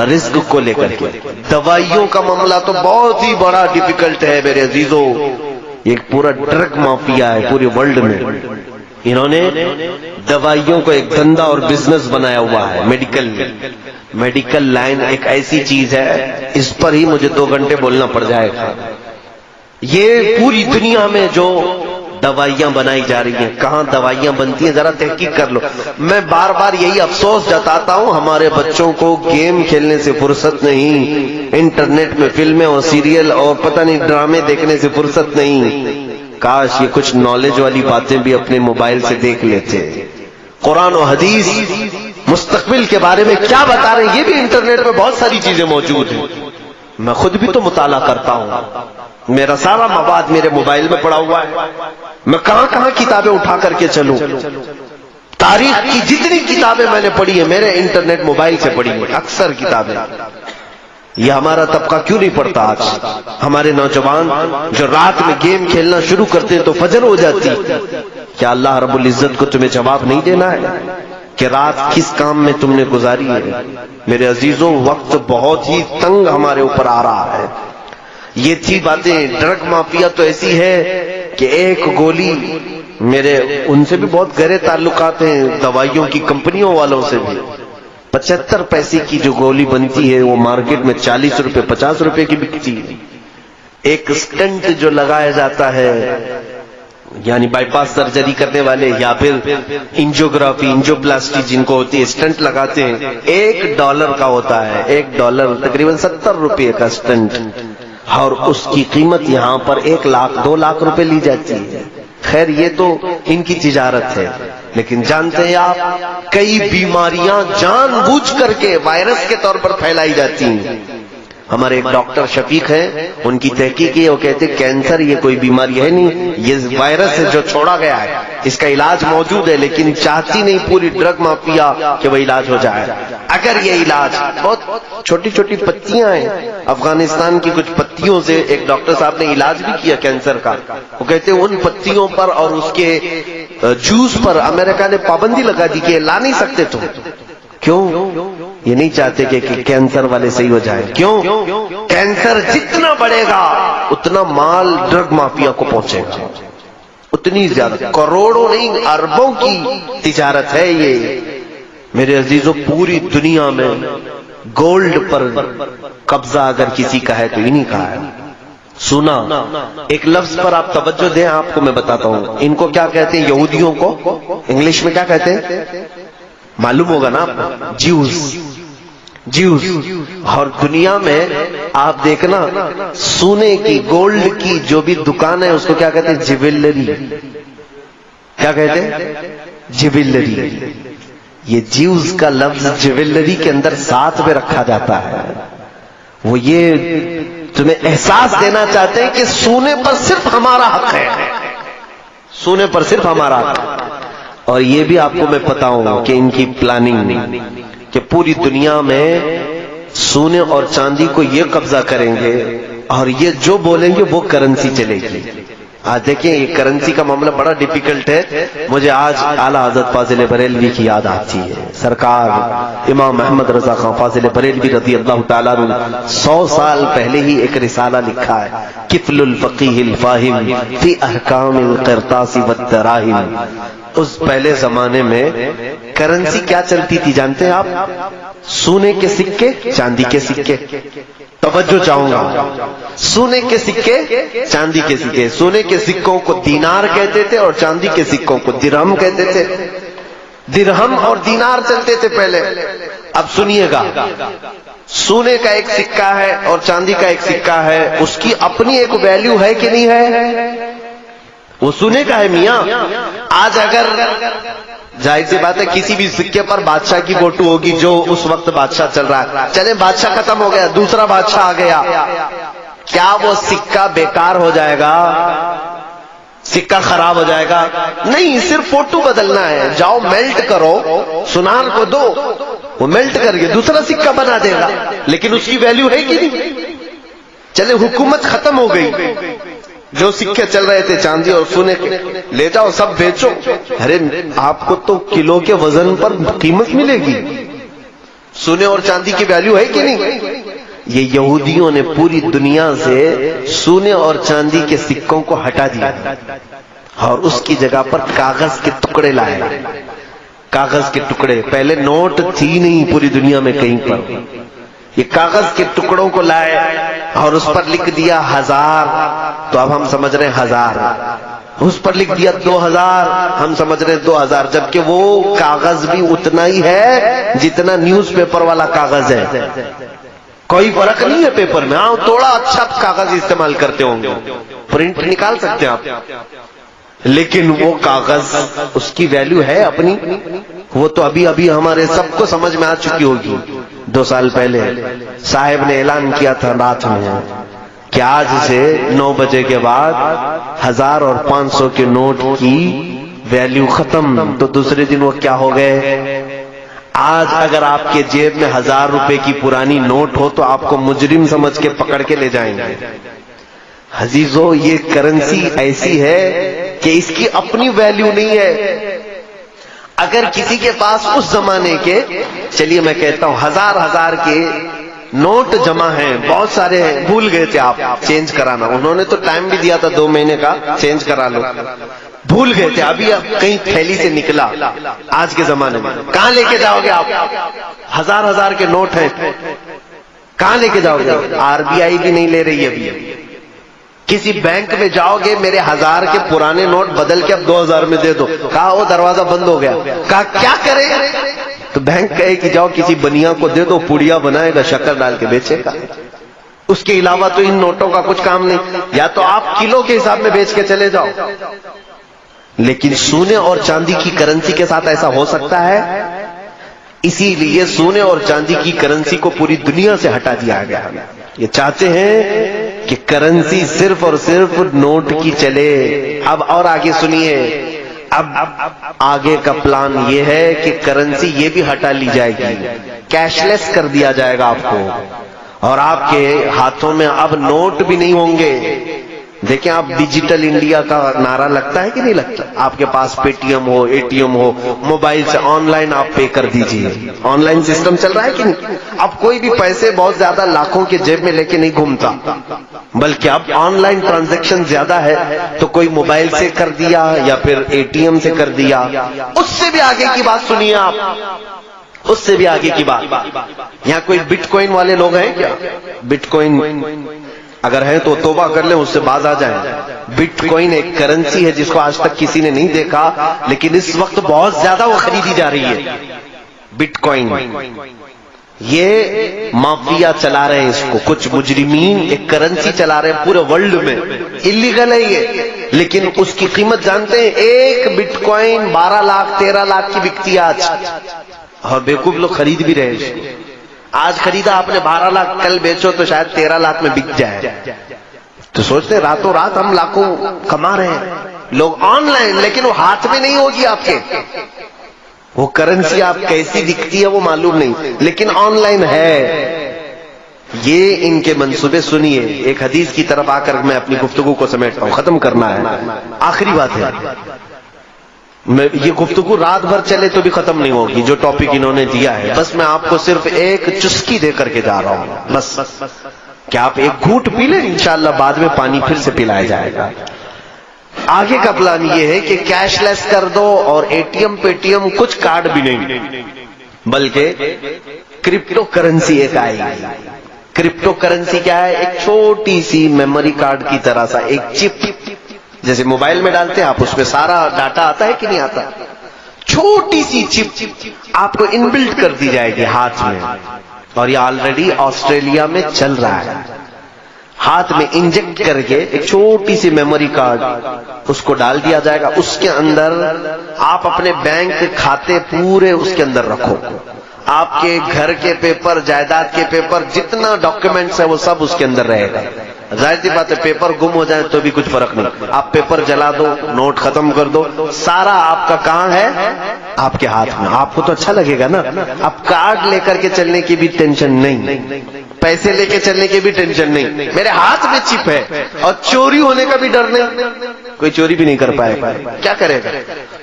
رزق کو لے کر کے. دوائیوں کا معاملہ تو بہت ہی بڑا ڈیفیکلٹ ہے میرے عزیزوں. ایک پورا ڈرگ مافیا ہے پورے ورلڈ میں. انہوں نے دوائیوں کو ایک دھندا اور بزنس بنایا ہوا ہے. میڈیکل لائن ایک ایسی چیز ہے, اس پر ہی مجھے 2 گھنٹے بولنا پڑ جائے گا. یہ پوری دنیا میں جو دوائیاں بنائی جا رہی ہیں, کہاں دوائیاں بنتی ہیں ذرا تحقیق کر لو. میں بار بار یہی افسوس جتاتا ہوں, ہمارے بچوں کو گیم کھیلنے سے فرصت نہیں, انٹرنیٹ میں فلمیں اور سیریل اور پتہ نہیں ڈرامے دیکھنے سے فرصت نہیں. کاش یہ کچھ نالج والی باتیں بھی اپنے موبائل سے دیکھ لیتے. قرآن و حدیث مستقبل کے بارے میں کیا بتا رہے ہیں یہ بھی انٹرنیٹ میں بہت ساری چیزیں موجود ہیں. میں خود بھی تو مطالعہ کرتا ہوں, میرا سارا مواد میرے موبائل میں پڑا ہوا ہے. میں کہاں کتابیں اٹھا کر کے چلوں. تاریخ کی جتنی کتابیں میں نے پڑھی ہیں میرے انٹرنیٹ موبائل سے پڑھی ہیں, اکثر کتابیں. یہ ہمارا طبقہ کیوں نہیں پڑھتا آج؟ ہمارے نوجوان جو رات میں گیم کھیلنا شروع کرتے ہیں تو فجر ہو جاتی. کیا اللہ رب العزت کو تمہیں جواب نہیں دینا ہے کہ رات کس کام میں تم نے گزاری ہے؟ میرے عزیزوں, وقت بہت ہی تنگ ہمارے اوپر آ رہا ہے. یہ تھی باتیں. ڈرگ مافیا تو ایسی ہے کہ ایک گولی, میرے ان سے بھی بہت گہرے تعلقات ہیں, دوائیوں کی کمپنیوں والوں سے بھی. 75 پیسے کی جو گولی بنتی ہے وہ مارکیٹ میں 40 روپے 50 روپے کی بکتی ہے. ایک سٹنٹ جو لگایا جاتا ہے, یعنی بائی پاس سرجری کرنے والے یا پھر انجیوگرافی انجیوپلاسٹی جن کو ہوتی ہے, سٹنٹ لگاتے ہیں, $1 کا ہوتا ہے. $1 تقریباً 70 روپے کا سٹنٹ, اور اس کی قیمت یہاں پر 1 لاکھ 2 لاکھ روپے لی جاتی ہے. خیر یہ تو ان کی تجارت ہے, لیکن جانتے ہیں آپ کئی بیماریاں جان بوجھ کر کے وائرس کے طور پر پھیلائی جاتی ہیں. ہمارے ایک ڈاکٹر شفیق ہیں, ان کی تحقیق ہے, وہ کہتے ہیں کینسر یہ کوئی بیماری ہے نہیں, یہ وائرس ہے جو چھوڑا گیا ہے, اس کا علاج موجود ہے, لیکن چاہتی نہیں پوری ڈرگ مافیا کہ وہ علاج ہو جائے. اگر یہ علاج بہت چھوٹی چھوٹی پتیاں ہیں, افغانستان کی کچھ پتیوں سے ایک ڈاکٹر صاحب نے علاج بھی کیا کینسر کا. وہ کہتے ہیں ان پتیوں پر اور اس کے جوس پر امریکہ نے پابندی لگا دی کہ لا نہیں سکتے تم. کیوں؟ یہ نہیں چاہتے کہ کینسر والے صحیح ہو جائیں. کیوں؟ کینسر جتنا بڑھے گا اتنا مال ڈرگ مافیا کو پہنچے گا, اتنی زیادہ کروڑوں نہیں اربوں کی تجارت ہے یہ. میرے عزیزوں, پوری دنیا میں گولڈ پر قبضہ اگر کسی کا ہے تو انہی کا ہے. سنا ایک لفظ پر آپ توجہ دیں, آپ کو میں بتاتا ہوں. ان کو کیا کہتے ہیں یہودیوں کو؟ انگلش میں کیا کہتے ہیں معلوم ہوگا نا آپ کو, جیوز. اور دنیا میں آپ دیکھنا سونے کی گولڈ کی جو بھی دکان ہے اس کو کیا کہتے ہیں؟ جیولری. کیا کہتے ہیں؟ جیولری. یہ جیوز کا لفظ جیولری کے اندر ساتھ میں رکھا جاتا ہے. وہ یہ تمہیں احساس دینا چاہتے ہیں کہ سونے پر صرف ہمارا حق ہے, سونے پر صرف ہمارا حق ہے. اور یہ بھی آپ کو میں بتاؤں کہ ان کی پلاننگ کہ پوری دنیا میں سونے اور چاندی کو یہ قبضہ کریں گے اور یہ جو بولیں گے وہ کرنسی چلے گی. آج دیکھیں یہ کرنسی کا معاملہ بڑا ڈیفیکلٹ ہے. مجھے آج اعلیٰ حضرت فاضل بریلوی کی یاد آتی ہے. سرکار امام احمد رضا خان فاضل بریلوی رضی اللہ تعالیٰ عنہ 100 سال پہلے ہی ایک رسالہ لکھا ہے, کفل الفقیہ الفاہم فی احکام القرطاس والدراہم. اس پہلے زمانے میں کرنسی کیا چلتی تھی جانتے ہیں آپ؟ سونے کے سکے, چاندی کے سکے. توجہ چاہوں گا, سونے کے سکے, چاندی کے سکے. سونے کے سکوں کو دینار کہتے تھے اور چاندی کے سکوں کو درہم کہتے تھے. درہم اور دینار چلتے تھے پہلے. اب سنیے گا, سونے کا ایک سکہ ہے اور چاندی کا ایک سکہ ہے, اس کی اپنی ایک ویلیو ہے کہ نہیں ہے؟ وہ سونے کا ہے میاں. آج اگر ظاہر سی بات ہے کسی بھی سکے پر بادشاہ کی فوٹو ہوگی جو اس وقت بادشاہ چل رہا ہے, چلے بادشاہ ختم ہو گیا, دوسرا بادشاہ آ گیا, کیا وہ سکہ بیکار ہو جائے گا؟ سکہ خراب ہو جائے گا؟ نہیں, صرف فوٹو بدلنا ہے. جاؤ میلٹ کرو, سنار کو دو, وہ میلٹ کر کے دوسرا سکہ بنا دے گا, لیکن اس کی ویلیو ہے کہ نہیں؟ چلے حکومت ختم ہو گئی, جو سکے چل رہے تھے چاندی اور سونے کے، لے جاؤ سب بیچو. ارے آپ کو تو کلو کے وزن پر قیمت ملے گی. سونے اور چاندی کی ویلیو ہے کہ نہیں؟ یہ یہودیوں نے پوری دنیا سے سونے اور چاندی کے سکوں کو ہٹا دیا اور اس کی جگہ پر کاغذ کے ٹکڑے لائے. کاغذ کے ٹکڑے، پہلے نوٹ تھی نہیں پوری دنیا میں کہیں پر. یہ کاغذ کے ٹکڑوں کو لائے اور اس پر لکھ دیا 1000، تو اب ہم سمجھ رہے ہیں 1000. اس پر لکھ دیا 2000، ہم سمجھ رہے ہیں 2000، جبکہ وہ کاغذ بھی اتنا ہی ہے جتنا نیوز پیپر والا کاغذ ہے. کوئی فرق نہیں ہے پیپر میں. ہاں تھوڑا اچھا کاغذ استعمال کرتے ہوں گے، پرنٹ نکال سکتے ہیں آپ، لیکن وہ کاغذ اس کی ویلیو ہے اپنی. وہ تو ابھی ہمارے سب کو سمجھ میں آ چکی ہوگی. 2 سال پہلے صاحب نے اعلان کیا تھا رات میں کہ آج سے 9 بجے کے بعد 1000 اور 500 کے نوٹ کی ویلیو ختم. تو دوسرے دن وہ کیا ہو گئے؟ آج اگر آپ کے جیب میں 1000 روپے کی پرانی نوٹ ہو تو آپ کو مجرم سمجھ کے پکڑ کے لے جائیں گے. عزیزو، یہ کرنسی ایسی ہے کہ اس کی اپنی ویلیو نہیں ہے. اگر کسی کے پاس اس زمانے کے، چلیے میں کہتا ہوں 1000 کے نوٹ جمع ہیں، بہت سارے ہیں، بھول گئے تھے آپ چینج کرانا، انہوں نے تو ٹائم بھی دیا تھا 2 مہینے کا، چینج کرا لو، بھول گئے تھے، ابھی اب کہیں تھیلی سے نکلا. آج کے زمانے میں کہاں لے کے جاؤ گے آپ؟ 1000 کے نوٹ ہیں، کہاں لے کے جاؤ گے؟ RBI بھی نہیں لے رہی ابھی. کسی بینک میں جاؤ گے، میرے 1000 کے پرانے نوٹ بدل کے اب 2000 میں دے دو. کہا وہ دروازہ بند ہو گیا. کہا کیا کرے؟ تو بینک کہے کہ جاؤ کسی بنیا کو دے دو، پوڑیا بنائے گا، شکر ڈال کے بیچے گا. اس کے علاوہ تو ان نوٹوں کا کچھ کام نہیں. یا تو آپ کلو کے حساب میں بیچ کے چلے جاؤ. لیکن سونے اور چاندی کی کرنسی کے ساتھ ایسا ہو سکتا ہے؟ اسی لیے سونے اور چاندی کی کرنسی کو پوری دنیا سے ہٹا دیا گیا. یہ چاہتے ہیں کہ کرنسی صرف اور صرف نوٹ کی چلے. اب اور آگے سنیے، اب آگے کا پلان یہ ہے کہ کرنسی یہ بھی ہٹا لی جائے گی، کیش لیس کر دیا جائے گا آپ کو، اور آپ کے ہاتھوں میں اب نوٹ بھی نہیں ہوں گے. دیکھیں آپ ڈیجیٹل انڈیا کا نعرہ لگتا ہے کہ نہیں لگتا؟ آپ کے پاس پے ٹی ایم ہو، ATM ہو، موبائل سے آن لائن آپ پے کر دیجئے. آن لائن سسٹم چل رہا ہے کہ نہیں؟ اب کوئی بھی پیسے بہت زیادہ لاکھوں کے جیب میں لے کے نہیں گھومتا، بلکہ اب آن لائن ٹرانزیکشن زیادہ ہے تو کوئی موبائل سے کر دیا یا پھر ATM سے کر دیا. اس سے بھی آگے کی بات سنیے آپ، اس سے بھی آگے کی بات. یہاں کوئی بٹ کوئن والے لوگ ہیں کیا؟ بٹ کوئن اگر ہے تو توبہ کر لیں، اس سے باز آ جائیں. بٹ کوئن ایک کرنسی ہے جس کو آج تک کسی نے نہیں دیکھا، لیکن اس وقت بہت زیادہ وہ خریدی جا رہی ہے. بٹ کوئن یہ مافیا چلا رہے ہیں اس کو، کچھ مجرمین ایک کرنسی چلا رہے ہیں پورے ورلڈ میں. اللیگل ہے یہ، لیکن اس کی قیمت جانتے ہیں؟ ایک بٹ کوئن 12 لاکھ 13 لاکھ کی بکتی ہے آج، اور بیوقوف لوگ خرید بھی رہے ہیں. آج خریدا آپ نے 12 لاکھ، کل بیچو تو شاید 13 لاکھ میں بک جائے. تو سوچتے ہیں راتوں رات ہم لاکھوں کما رہے ہیں لوگ آن لائن، لیکن وہ ہاتھ میں نہیں ہوگی آپ کے. وہ کرنسی آپ کیسی دکھتی ہے وہ معلوم نہیں، لیکن آن لائن ہے. یہ ان کے منصوبے سنیے. ایک حدیث کی طرف آ کر میں اپنی گفتگو کو سمیٹتا ہوں، ختم کرنا ہے، آخری بات ہے. یہ گفتگو رات بھر چلے تو بھی ختم نہیں ہوگی جو ٹاپک انہوں نے دیا ہے. بس میں آپ کو صرف ایک چسکی دے کر کے جا رہا ہوں، بس کہ آپ ایک گھونٹ پی لیں، انشاءاللہ بعد میں پانی پھر سے پلایا جائے گا. آگے کا پلان یہ ہے کہ کیش لیس کر دو، اور ATM پے ٹی ایم کچھ کارڈ بھی نہیں، بلکہ کرپٹو کرنسی ایک آئے گی. کرپٹو کرنسی کیا ہے؟ ایک چھوٹی سی میموری کارڈ کی طرح سا ایک چپ، جیسے موبائل میں ڈالتے ہیں آپ، اس میں سارا ڈاٹا آتا ہے کہ نہیں آتا؟ چھوٹی سی چپ آپ کو انبلٹ کر دی جائے گی ہاتھ میں، اور یہ آلریڈی آسٹریلیا میں چل رہا ہے. ہاتھ میں انجیکٹ کر کے ایک چھوٹی سی میموری کارڈ اس کو ڈال دیا جائے گا. اس کے اندر آپ اپنے بینک کھاتے پورے اس کے اندر رکھو، آپ کے گھر کے پیپر، جائیداد کے پیپر، جتنا ڈاکیومنٹس ہے وہ سب اس کے اندر رہے گا. ظاہر سی بات ہے پیپر گم ہو جائے تو بھی کچھ فرق نہیں، آپ پیپر جلا دو، نوٹ ختم کر دو، سارا آپ کا کہاں ہے؟ آپ کے ہاتھ میں. آپ کو تو اچھا لگے گا نا. اب کارڈ لے کر کے چلنے کی بھی ٹینشن نہیں, پیسے لے کے چلنے کی بھی ٹینشن نہیں, میرے ہاتھ میں چپ ہے, اور چوری ہونے کا بھی ڈر نہیں, کوئی چوری بھی نہیں کر پائے گا. کیا کرے گا؟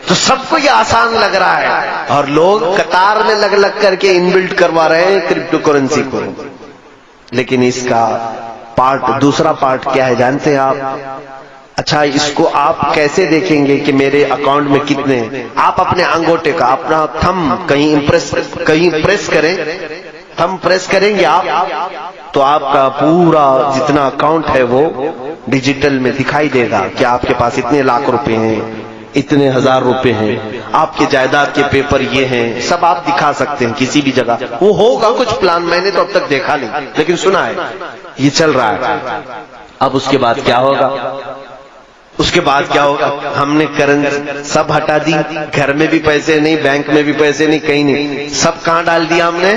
تو سب کو یہ آسان لگ رہا ہے, اور لوگ قطار میں لگ لگ کر کے ان بلٹ کروا رہے ہیں کرپٹو کرنسی کو. لیکن اس کا دوسرا پارٹ کیا ہے جانتے ہیں آپ؟ اچھا, اس کو آپ کیسے دیکھیں گے کہ میرے اکاؤنٹ میں کتنے؟ آپ اپنے انگوٹے کا اپنا تھم کہیں پریس کریں, تھم پریس کریں گے آپ, تو آپ کا پورا جتنا اکاؤنٹ ہے وہ ڈیجیٹل میں دکھائی دے گا کہ آپ کے پاس اتنے لاکھ روپے ہیں, اتنے ہزار روپے ہیں, آپ کے جائیداد کے پیپر یہ ہیں, سب آپ دکھا سکتے ہیں کسی بھی جگہ. وہ ہوگا کچھ پلان, میں نے تو اب تک دیکھا نہیں, لیکن سنا ہے یہ چل رہا ہے. اب اس کے بعد کیا ہوگا؟ اس کے بعد کیا ہوگا؟ ہم نے کرنسی سب ہٹا دی, گھر میں بھی پیسے نہیں, بینک میں بھی پیسے نہیں, کہیں نہیں, سب کہاں ڈال دیا ہم نے؟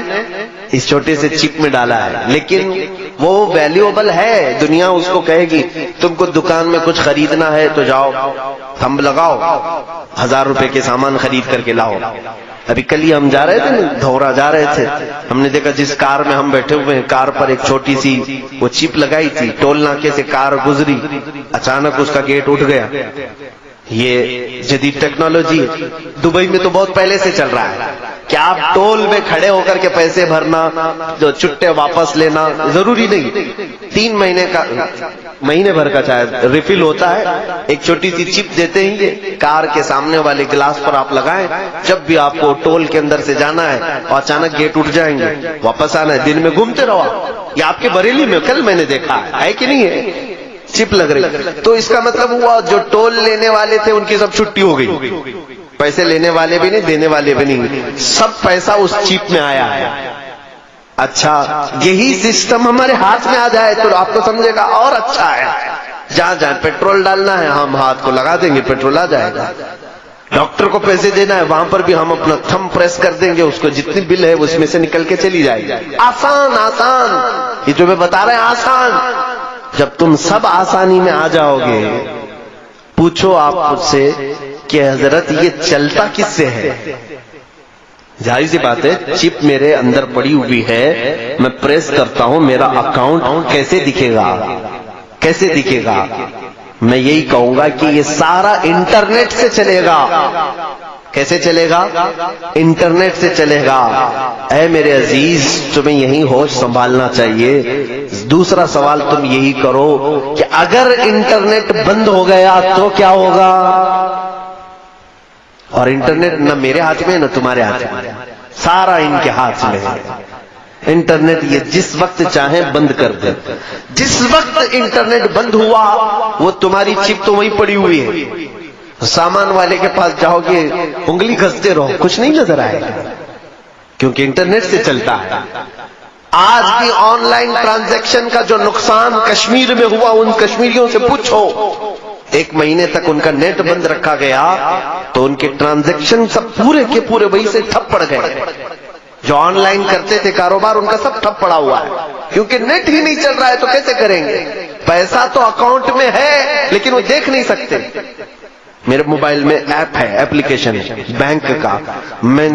اس چھوٹے سے چپ میں ڈالا ہے. لیکن وہ ویلیوبل ہے, دنیا اس کو کہے گی تم کو دکان میں کچھ خریدنا ہے تو جاؤ تھمب لگاؤ, 1000 روپے کے سامان خرید کر کے لاؤ. ابھی کل ہی ہم جا رہے تھے, دھورا جا رہے تھے, ہم نے دیکھا جس کار میں ہم بیٹھے ہوئے ہیں کار پر ایک چھوٹی سی وہ چپ لگائی تھی, ٹول ناکے سے کار گزری, اچانک اس کا گیٹ اٹھ گیا. یہ جدید ٹیکنالوجی ہے. دبئی میں تو بہت پہلے سے چل رہا ہے کہ آپ ٹول میں کھڑے ہو کر کے پیسے بھرنا, جو چھٹے واپس لینا ضروری نہیں, 3 مہینے بھر کا شاید ریفل ہوتا ہے, ایک چھوٹی سی چپ دیتے ہیں, یہ کار کے سامنے والے گلاس پر آپ لگائیں, جب بھی آپ کو ٹول کے اندر سے جانا ہے اور اچانک گیٹ اٹھ جائیں گے, واپس آنا ہے, دن میں گھومتے رہو. یہ آپ کے بریلی میں کل میں نے دیکھا ہے کہ نہیں ہے, چپ لگ رہی. تو اس کا مطلب ہوا جو ٹول لینے والے تھے ان کی سب چھٹی ہو گئی, پیسے لینے والے بھی نہیں, دینے والے بھی نہیں, سب پیسہ اس چپ میں آیا ہے. اچھا, یہی سسٹم ہمارے ہاتھ میں آ جائے تو آپ کو سمجھے گا اور اچھا ہے. جہاں جہاں پیٹرول ڈالنا ہے ہم ہاتھ کو لگا دیں گے, پیٹرول آ جائے گا. ڈاکٹر کو پیسے دینا ہے وہاں پر بھی ہم اپنا تھم پریس کر دیں گے, اس کو جتنی بل ہے اس میں سے نکل کے چلی جائے گی. آسان آسان, یہ جو میں بتا رہے ہیں آسان. جب تم سب آسانی میں آ جاؤ گے, پوچھو آپ خود سے کہ حضرت یہ چلتا کس سے ہے؟ ظاہر سی بات ہے, چپ میرے اندر پڑی ہوئی ہے, میں پریس کرتا ہوں, میرا اکاؤنٹ کیسے دکھے گا؟ کیسے دکھے گا؟ میں یہی کہوں گا کہ یہ سارا انٹرنیٹ سے چلے گا. کیسے چلے گا؟ انٹرنیٹ سے چلے گا. اے میرے عزیز, تمہیں یہی ہوش سنبھالنا چاہیے. دوسرا سوال تم یہی کرو کہ اگر انٹرنیٹ بند ہو گیا تو کیا ہوگا؟ اور انٹرنیٹ نہ میرے ہاتھ میں نہ تمہارے ہاتھ میں, سارا ان کے ہاتھ میں ہے. انٹرنیٹ یہ جس وقت چاہیں بند کر دے. جس وقت انٹرنیٹ بند ہوا وہ تمہاری چپ تو وہیں پڑی ہوئی ہے, سامان والے کے پاس جاؤ گے انگلی گھستے رہو, کچھ نہیں نظر آئے گا, کیونکہ انٹرنیٹ سے چلتا ہے. آج بھی آن لائن ٹرانزیکشن کا جو نقصان کشمیر میں ہوا, ان کشمیریوں سے پوچھو, 1 مہینے تک ان کا نیٹ بند رکھا گیا تو ان کے ٹرانزیکشن سب پورے کے پورے وہی سے ٹھپ پڑ گئے. جو آن لائن کرتے تھے کاروبار ان کا سب ٹھپ پڑا ہوا ہے, کیونکہ نیٹ ہی نہیں چل رہا ہے. تو کیسے کریں گے؟ پیسہ تو اکاؤنٹ میں ہے لیکن وہ دیکھ نہیں سکتے. میرے موبائل میں ایپ ہے, ایپلیکیشن بینک کا, میں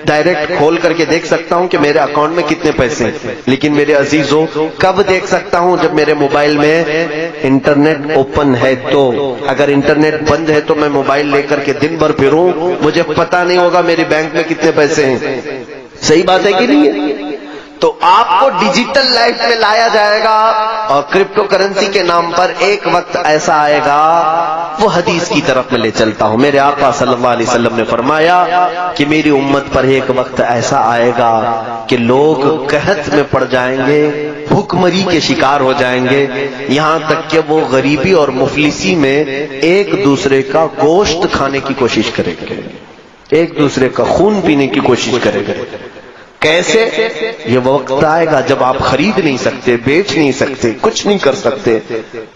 ڈائریکٹ کھول کر کے دیکھ سکتا ہوں کہ میرے اکاؤنٹ میں کتنے پیسے ہیں. لیکن میرے عزیزوں, کب دیکھ سکتا ہوں؟ جب میرے موبائل میں انٹرنیٹ اوپن ہے تو. اگر انٹرنیٹ بند ہے تو میں موبائل لے کر کے دن بھر پھروں, مجھے پتا نہیں ہوگا میری بینک میں کتنے پیسے ہیں. صحیح بات ہے کہ نہیں ہے؟ تو آپ کو ڈیجیٹل لائف میں لایا جائے گا, اور کرپٹو کرنسی کے نام پر ایک وقت ایسا آئے گا. وہ حدیث کی طرف میں لے چلتا ہوں. میرے آقا صلی اللہ علیہ وسلم نے فرمایا کہ میری امت پر ایک وقت ایسا آئے گا کہ لوگ قحط میں پڑ جائیں گے, بھوک مری کے شکار ہو جائیں گے, یہاں تک کہ وہ غریبی اور مفلسی میں ایک دوسرے کا گوشت کھانے کی کوشش کریں گے, ایک دوسرے کا خون پینے کی کوشش کریں گے. کیسے؟ یہ وقت آئے گا جب آپ خرید نہیں سکتے, بیچ نہیں سکتے, کچھ نہیں کر سکتے.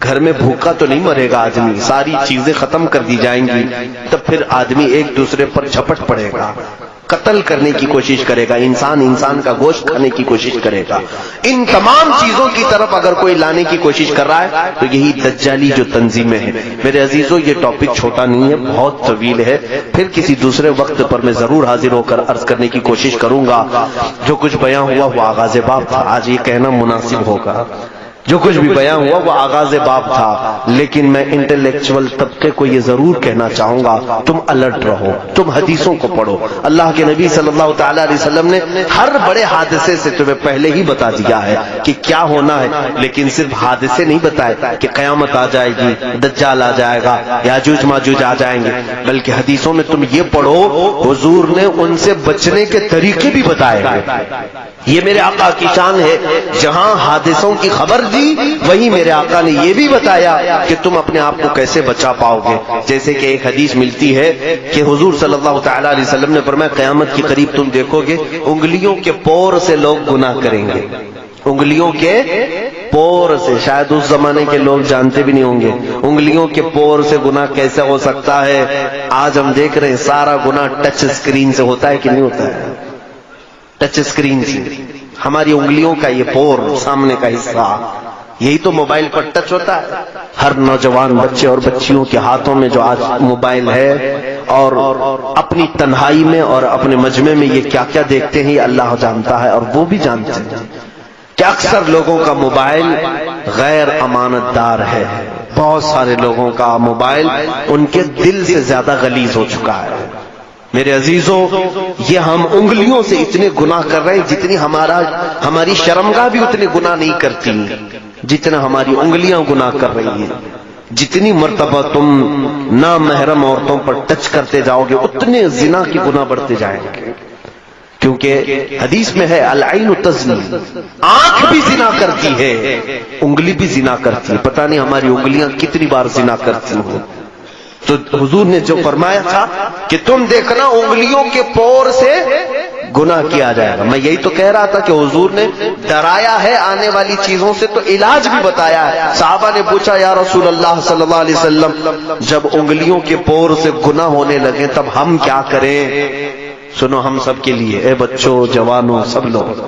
گھر میں بھوکا تو نہیں مرے گا آدمی, ساری چیزیں ختم کر دی جائیں گی. تب پھر آدمی ایک دوسرے پر جھپٹ پڑے گا. قتل کرنے کی کوشش کرے گا، انسان کا گوشت کھانے کی کوشش کرے گا، ان تمام چیزوں کی طرف اگر کوئی لانے کی کوشش کر رہا ہے تو یہی دجالی جو تنظیمیں ہیں۔ میرے عزیزوں، یہ ٹاپک چھوٹا نہیں ہے، بہت طویل ہے، پھر کسی دوسرے وقت پر میں ضرور حاضر ہو کر عرض کرنے کی کوشش کروں گا۔ جو کچھ بیان ہوا وہ آغاز باب تھا، آج یہ کہنا مناسب ہوگا، جو کچھ بھی بیان ہوا وہ آغاز باب تھا، لیکن میں انٹلیکچوئل طبقے کو یہ ضرور کہنا چاہوں گا، تم الرٹ رہو، تم حدیثوں کو پڑھو۔ اللہ کے نبی صلی اللہ تعالی علیہ وسلم نے ہر بڑے حادثے سے تمہیں پہلے ہی بتا دیا ہے کہ کیا ہونا ہے، لیکن صرف حادثے نہیں بتائے کہ قیامت آ جائے گی، دجال آ جائے گا، یاجوج ماجوج آ جائیں گے، بلکہ حدیثوں میں تم یہ پڑھو حضور نے ان سے بچنے کے طریقے بھی بتائے ہیں۔ یہ میرے آقا کی شان ہے، جہاں حادثوں کی خبر دی وہی میرے آقا نے یہ بھی بتایا کہ تم اپنے آپ کو کیسے بچا پاؤ گے۔ جیسے کہ ایک حدیث ملتی ہے کہ حضور صلی اللہ تعالی علیہ وسلم نے فرمایا قیامت کے قریب تم دیکھو گے انگلیوں کے پور سے لوگ گناہ کریں گے، انگلیوں کے پور سے، شاید اس زمانے کے لوگ جانتے بھی نہیں ہوں گے انگلیوں کے پور سے گناہ کیسے ہو سکتا ہے۔ آج ہم دیکھ رہے ہیں سارا گناہ ٹچ اسکرین سے ہوتا ہے کہ نہیں ہوتا ہے، ٹچ اسکرین سے ہماری انگلیوں کا یہ پور سامنے کا حصہ، یہی تو موبائل پر ٹچ ہوتا ہے۔ ہر نوجوان بچے اور بچیوں کے ہاتھوں میں جو آج موبائل ہے، اور اپنی تنہائی میں اور اپنے مجمع میں یہ کیا کیا دیکھتے ہیں یہ اللہ جانتا ہے، اور وہ بھی جانتے ہیں کہ اکثر لوگوں کا موبائل غیر امانت دار ہے، بہت سارے لوگوں کا موبائل ان کے دل سے زیادہ غلیظ ہو چکا ہے۔ میرے عزیزوں، یہ ہم انگلیوں سے اتنے گناہ کر رہے ہیں جتنی ہماری شرمگاہ بھی اتنے گناہ نہیں کرتی جتنا ہماری انگلیاں گناہ کر رہی ہیں۔ جتنی مرتبہ تم نامحرم عورتوں پر ٹچ کرتے جاؤ گے اتنے زنا کی گناہ بڑھتے جائیں گے، کیونکہ حدیث میں ہے العین تزنی، آنکھ بھی زنا کرتی ہے، انگلی بھی زنا کرتی ہے، پتہ نہیں ہماری انگلیاں کتنی بار زنا کرتی ہیں۔ تو حضور نے جو فرمایا تھا کہ تم دیکھنا انگلیوں کے پور سے گناہ کیا جائے گا، میں یہی تو کہہ رہا تھا کہ حضور نے ڈرایا ہے آنے والی چیزوں سے تو علاج بھی بتایا ہے۔ صحابہ نے پوچھا یا رسول اللہ صلی اللہ علیہ وسلم جب انگلیوں کے پور سے گناہ ہونے لگے تب ہم کیا کریں؟ سنو ہم سب کے لیے، اے بچوں جوانوں سب لوگ،